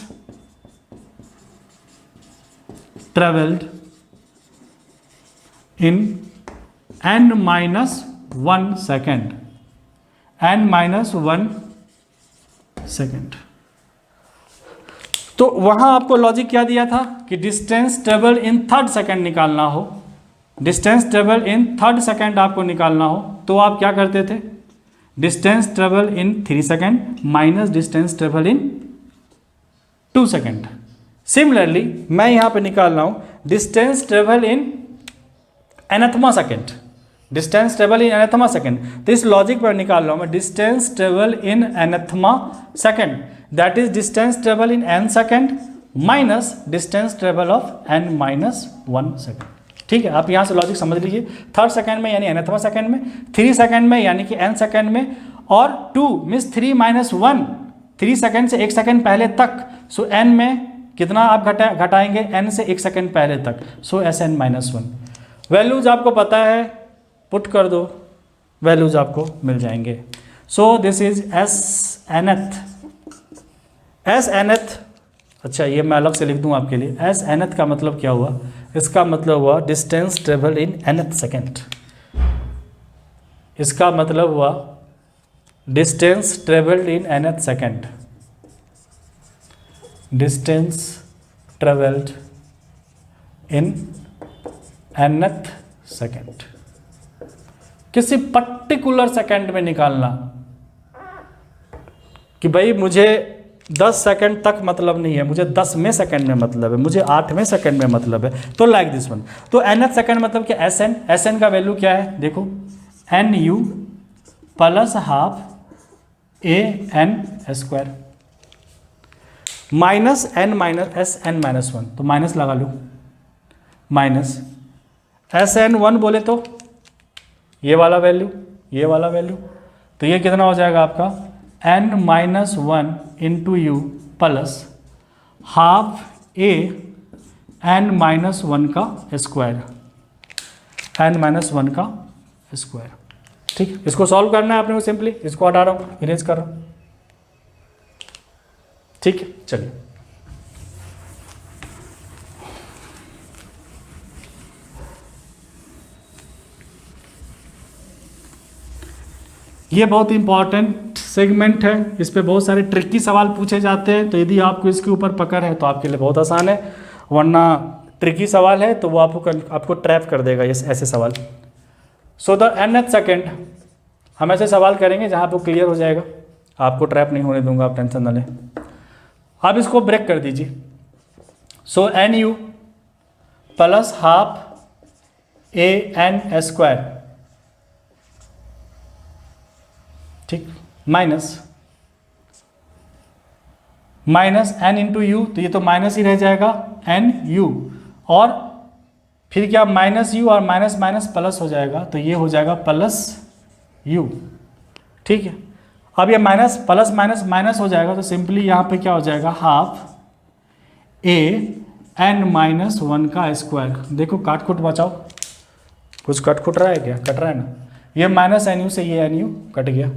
traveled in n-1 second, n-1 second. तो वहां आपको logic क्या दिया था कि डिस्टेंस ट्रेवल इन थर्ड सेकेंड निकालना हो, distance travel इन third second आपको निकालना हो, तो आप क्या करते थे, distance travel in 3 second minus distance travel in 2 second. Similarly मैं यहाँ पे निकाल रहा हूँ distance travel in nth second, distance travel in nth second. तो इस लॉजिक पर निकाल रहा हूँ मैं distance travel in nth second, that is distance travel in n second minus distance travel of n minus 1 second. ठीक है, आप यहाँ से लॉजिक समझ लीजिए। 3rd सेकेंड में यानी एनाथमा सेकेंड में, 3 सेकेंड में यानी कि n सेकेंड में, और 2 मीन्स 3 माइनस 1, 3 सेकेंड से 1 सेकेंड पहले तक। सो n में कितना आप घटाएंगे, n से 1 सेकेंड पहले तक, सो Sn माइनस 1। वैल्यूज आपको पता है, पुट कर दो, वैल्यूज आपको मिल जाएंगे। सो दिस इज Snth। अच्छा, ये मैं अलग से लिख दूं आपके लिए। Snth का मतलब क्या हुआ, इसका मतलब हुआ distance travel in nth second. इसका मतलब हुआ distance travelled in nth second, distance travelled in nth second. किसी पर्टिकुलर सेकेंड में निकालना कि भाई मुझे 10 सेकेंड तक मतलब नहीं है, मुझे 10वें सेकेंड में मतलब है, मुझे 8वें सेकेंड में मतलब है, तो लाइक दिस वन। तो nth सेकेंड मतलब क्या, Sn का वैल्यू क्या है, देखो nu plus half an² minus n minus Sn minus 1, तो माइनस लगा लो, माइनस Sn1 बोले तो ये वाला वैल्यू, ये वाला वैल्यू, तो ये कितना हो जाएगा आपका n minus 1 into u plus half a n minus 1 का स्क्वायर, n माइनस 1 का स्क्वायर। ठीक, इसको सॉल्व करना है आपने को, सिंपली इसको हटा रहा हूँ, इरेज कर रहा हूँ। ठीक है, चलिए ये बहुत इंपॉर्टेंट सेगमेंट है, इस पे बहुत सारे ट्रिकी सवाल पूछे जाते हैं, तो यदि आपको इसके ऊपर पकड़ है तो आपके लिए बहुत आसान है, वरना ट्रिकी सवाल है तो वो आपको ट्रैप कर देगा ये ऐसे सवाल। सो द nth सेकेंड, हम ऐसे सवाल करेंगे जहाँ पे क्लियर हो जाएगा, आपको ट्रैप नहीं होने दूंगा, आप टेंशन ना लें। आप इसको ब्रेक कर दीजिए। सो nu प्लस हाफ an², ठीक, माइनस n इंटू यू, तो ये तो माइनस ही रह जाएगा nu, और फिर क्या माइनस u और माइनस माइनस प्लस हो जाएगा, तो ये हो जाएगा प्लस u। ठीक है, अब ये माइनस प्लस माइनस माइनस हो जाएगा, तो सिंपली यहाँ पे क्या हो जाएगा, हाफ an माइनस 1 का स्क्वायर। देखो काट कुट बचाओ, कुछ कट खुट रहा है क्या, कट रहा है ना, ये माइनस nu से ये nu कट गया।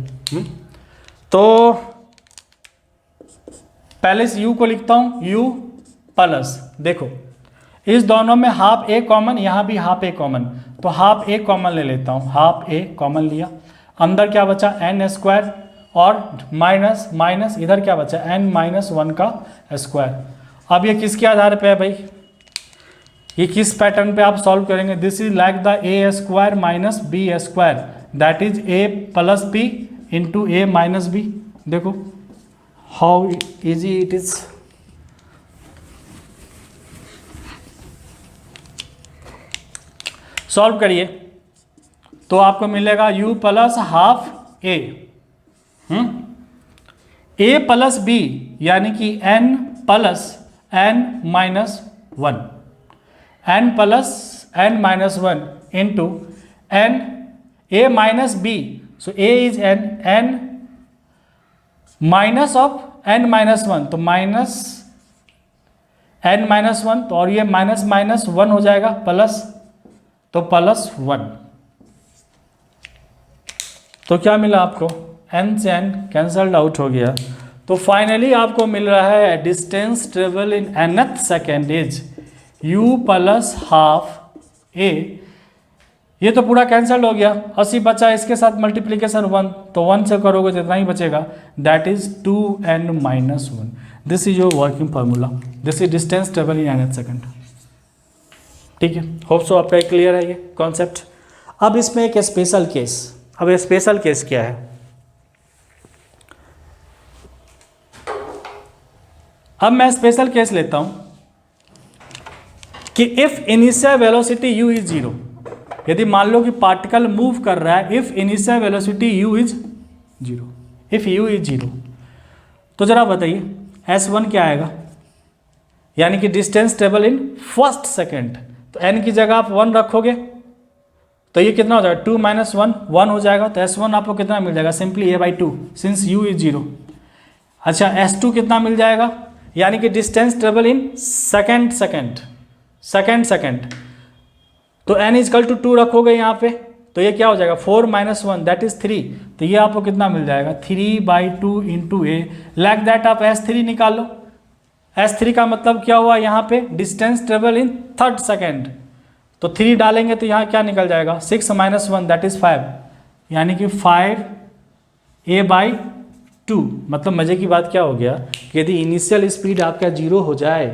तो पहले इस u को लिखता हूँ, u प्लस, देखो इस दोनों में हाफ a कॉमन, यहाँ भी हाफ a कॉमन, तो हाफ a कॉमन ले लेता हूँ, हाफ a कॉमन लिया, अंदर क्या बचा n², और माइनस माइनस इधर क्या बचा n माइनस 1 का स्क्वायर। अब ये किसके आधार पे है भाई, ये किस पैटर्न पे आप सॉल्व करेंगे, this is like the a² minus b², that is a plus b into a minus b। देखो how easy it is. Solve करिए तो आपको मिलेगा u plus half a, a plus b यानी कि n plus n minus 1, n plus n minus 1 into n a minus b, so a is n minus of n minus 1, तो minus n minus 1, तो और ये minus minus 1 हो जाएगा plus, तो plus 1। तो क्या मिला आपको, n से n कैंसल्ड आउट हो गया, तो फाइनली आपको मिल रहा है distance travel in nth second is u plus half a। ये तो पूरा कैंसल्ड हो गया, 80 बचा, इसके साथ मल्टीप्लीकेशन 1, तो 1 से करोगे तो इतना ही बचेगा, that is 2n minus 1। This is your working formula, this is distance travel in nth second. ठीक है, होप सो आपका क्लियर है ये कॉन्सेप्ट। अब इसमें एक स्पेशल केस, अब स्पेशल केस क्या है, अब मैं स्पेशल केस लेता हूं कि if initial velocity u is 0, यदि मान लो कि पार्टिकल मूव कर रहा है, if initial velocity u is 0, if u is 0, तो जरा बताइए s1 क्या आएगा, यानी कि distance travel in first second. तो n की जगह आप 1 रखोगे तो ये कितना हो जाएगा, 2 - 1 1 हो जाएगा। तो s1 आपको कितना मिल जाएगा, simply a/2 since u is 0। अच्छा s2 कितना मिल जाएगा, यानी कि distance travel in second second. तो n इजकल टू 2 रखोगे यहाँ पे, तो ये क्या हो जाएगा, 4 - 1 दैट इज 3। तो ये आपको कितना मिल जाएगा, 3/2 इंटू ए। लाइक दैट आप s3 निकाल लो। s3 का मतलब क्या हुआ, यहाँ पे डिस्टेंस ट्रेवल इन थर्ड सेकेंड। तो 3 डालेंगे तो यहाँ क्या निकल जाएगा, 6 - 1 दैट इज 5, यानी कि 5a/2। मतलब मज़े की बात क्या हो गया कि यदि इनिशियल स्पीड आपका 0 हो जाए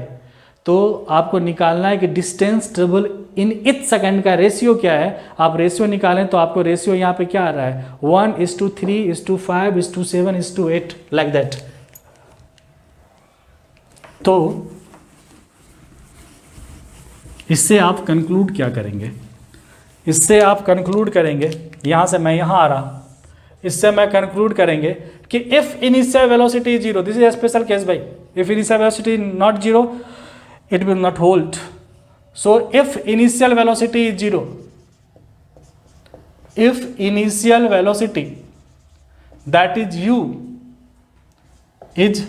तो आपको निकालना है कि distance travel in each second का रेशियो क्या है। आप रेशियो निकालें तो आपको रेशियो यहाँ पे क्या आ रहा है, 1:3:5:7:8 लाइक दैट। तो इससे आप कंक्लूड क्या करेंगे, इससे आप कंक्लूड करेंगे, यहाँ से मैं यहाँ आ रहा, इससे मैं कंक्लूड करेंगे कि if initial velocity is 0, this is special case भाई, if initial velocity not 0 it will not hold. So if initial velocity is 0, if initial velocity that is u is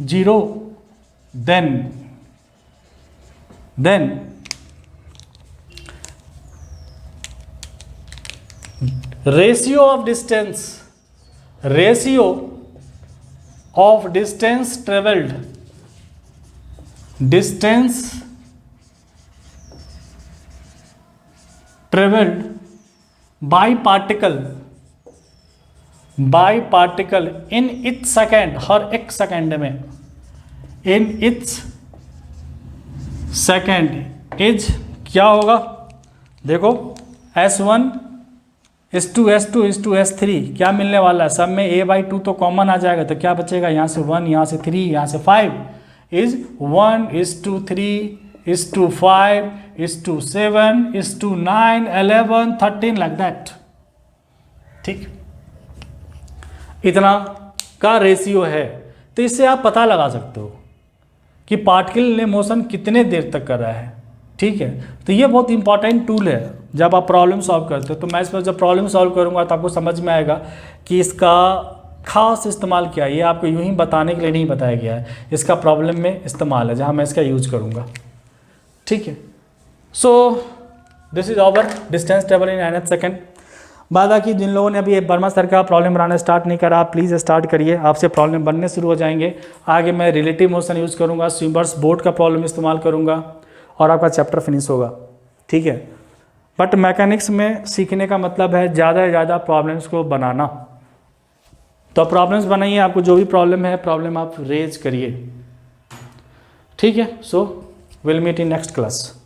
0, then ratio of distance traveled by particle in each second, हर एक second में, in each second is क्या होगा, देखो s1 s2 s2 s2 s3 क्या मिलने वाला है, सब में a/2 तो कॉमन आ जाएगा, तो क्या बचेगा, यहाँ से 1, यहाँ से 3, यहाँ से 5 is 1:3:5:7:9 11 13 like that। ठीक, इतना का रेशियो है। तो इससे आप पता लगा सकते हो कि पार्टिकल ने मोशन कितने देर तक कर रहा है। ठीक है, तो ये बहुत इंपॉर्टेंट टूल है जब आप प्रॉब्लम सॉल्व करते हो। तो मैं इस पर जब प्रॉब्लम सॉल्व करूंगा तो आपको समझ में आएगा कि इसका खास इस्तेमाल क्या है। ये आपको यूं ही बताने के लिए नहीं बताया गया है, इसका प्रॉब्लम में इस्तेमाल है जहाँ मैं इसका यूज करूँगा। ठीक है, so this is our distance travel in nth second. बाकी जिन लोगों ने अभी वर्मा सर का प्रॉब्लम बनाना स्टार्ट नहीं करा, प्लीज़ स्टार्ट करिए, आपसे प्रॉब्लम बनने शुरू हो जाएंगे। आगे मैं रिलेटिव मोशन यूज़ करूँगा, स्विमर्स बोट का प्रॉब्लम इस्तेमाल करूँगा और आपका चैप्टर फिनिश होगा। ठीक है, बट मैकेनिक्स में सीखने का मतलब है ज़्यादा से ज़्यादा प्रॉब्लम्स को बनाना। तो प्रॉब्लम्स बनाइए, आपको जो भी प्रॉब्लम है प्रॉब्लम आप रेज करिए। ठीक है, so will meet in next class.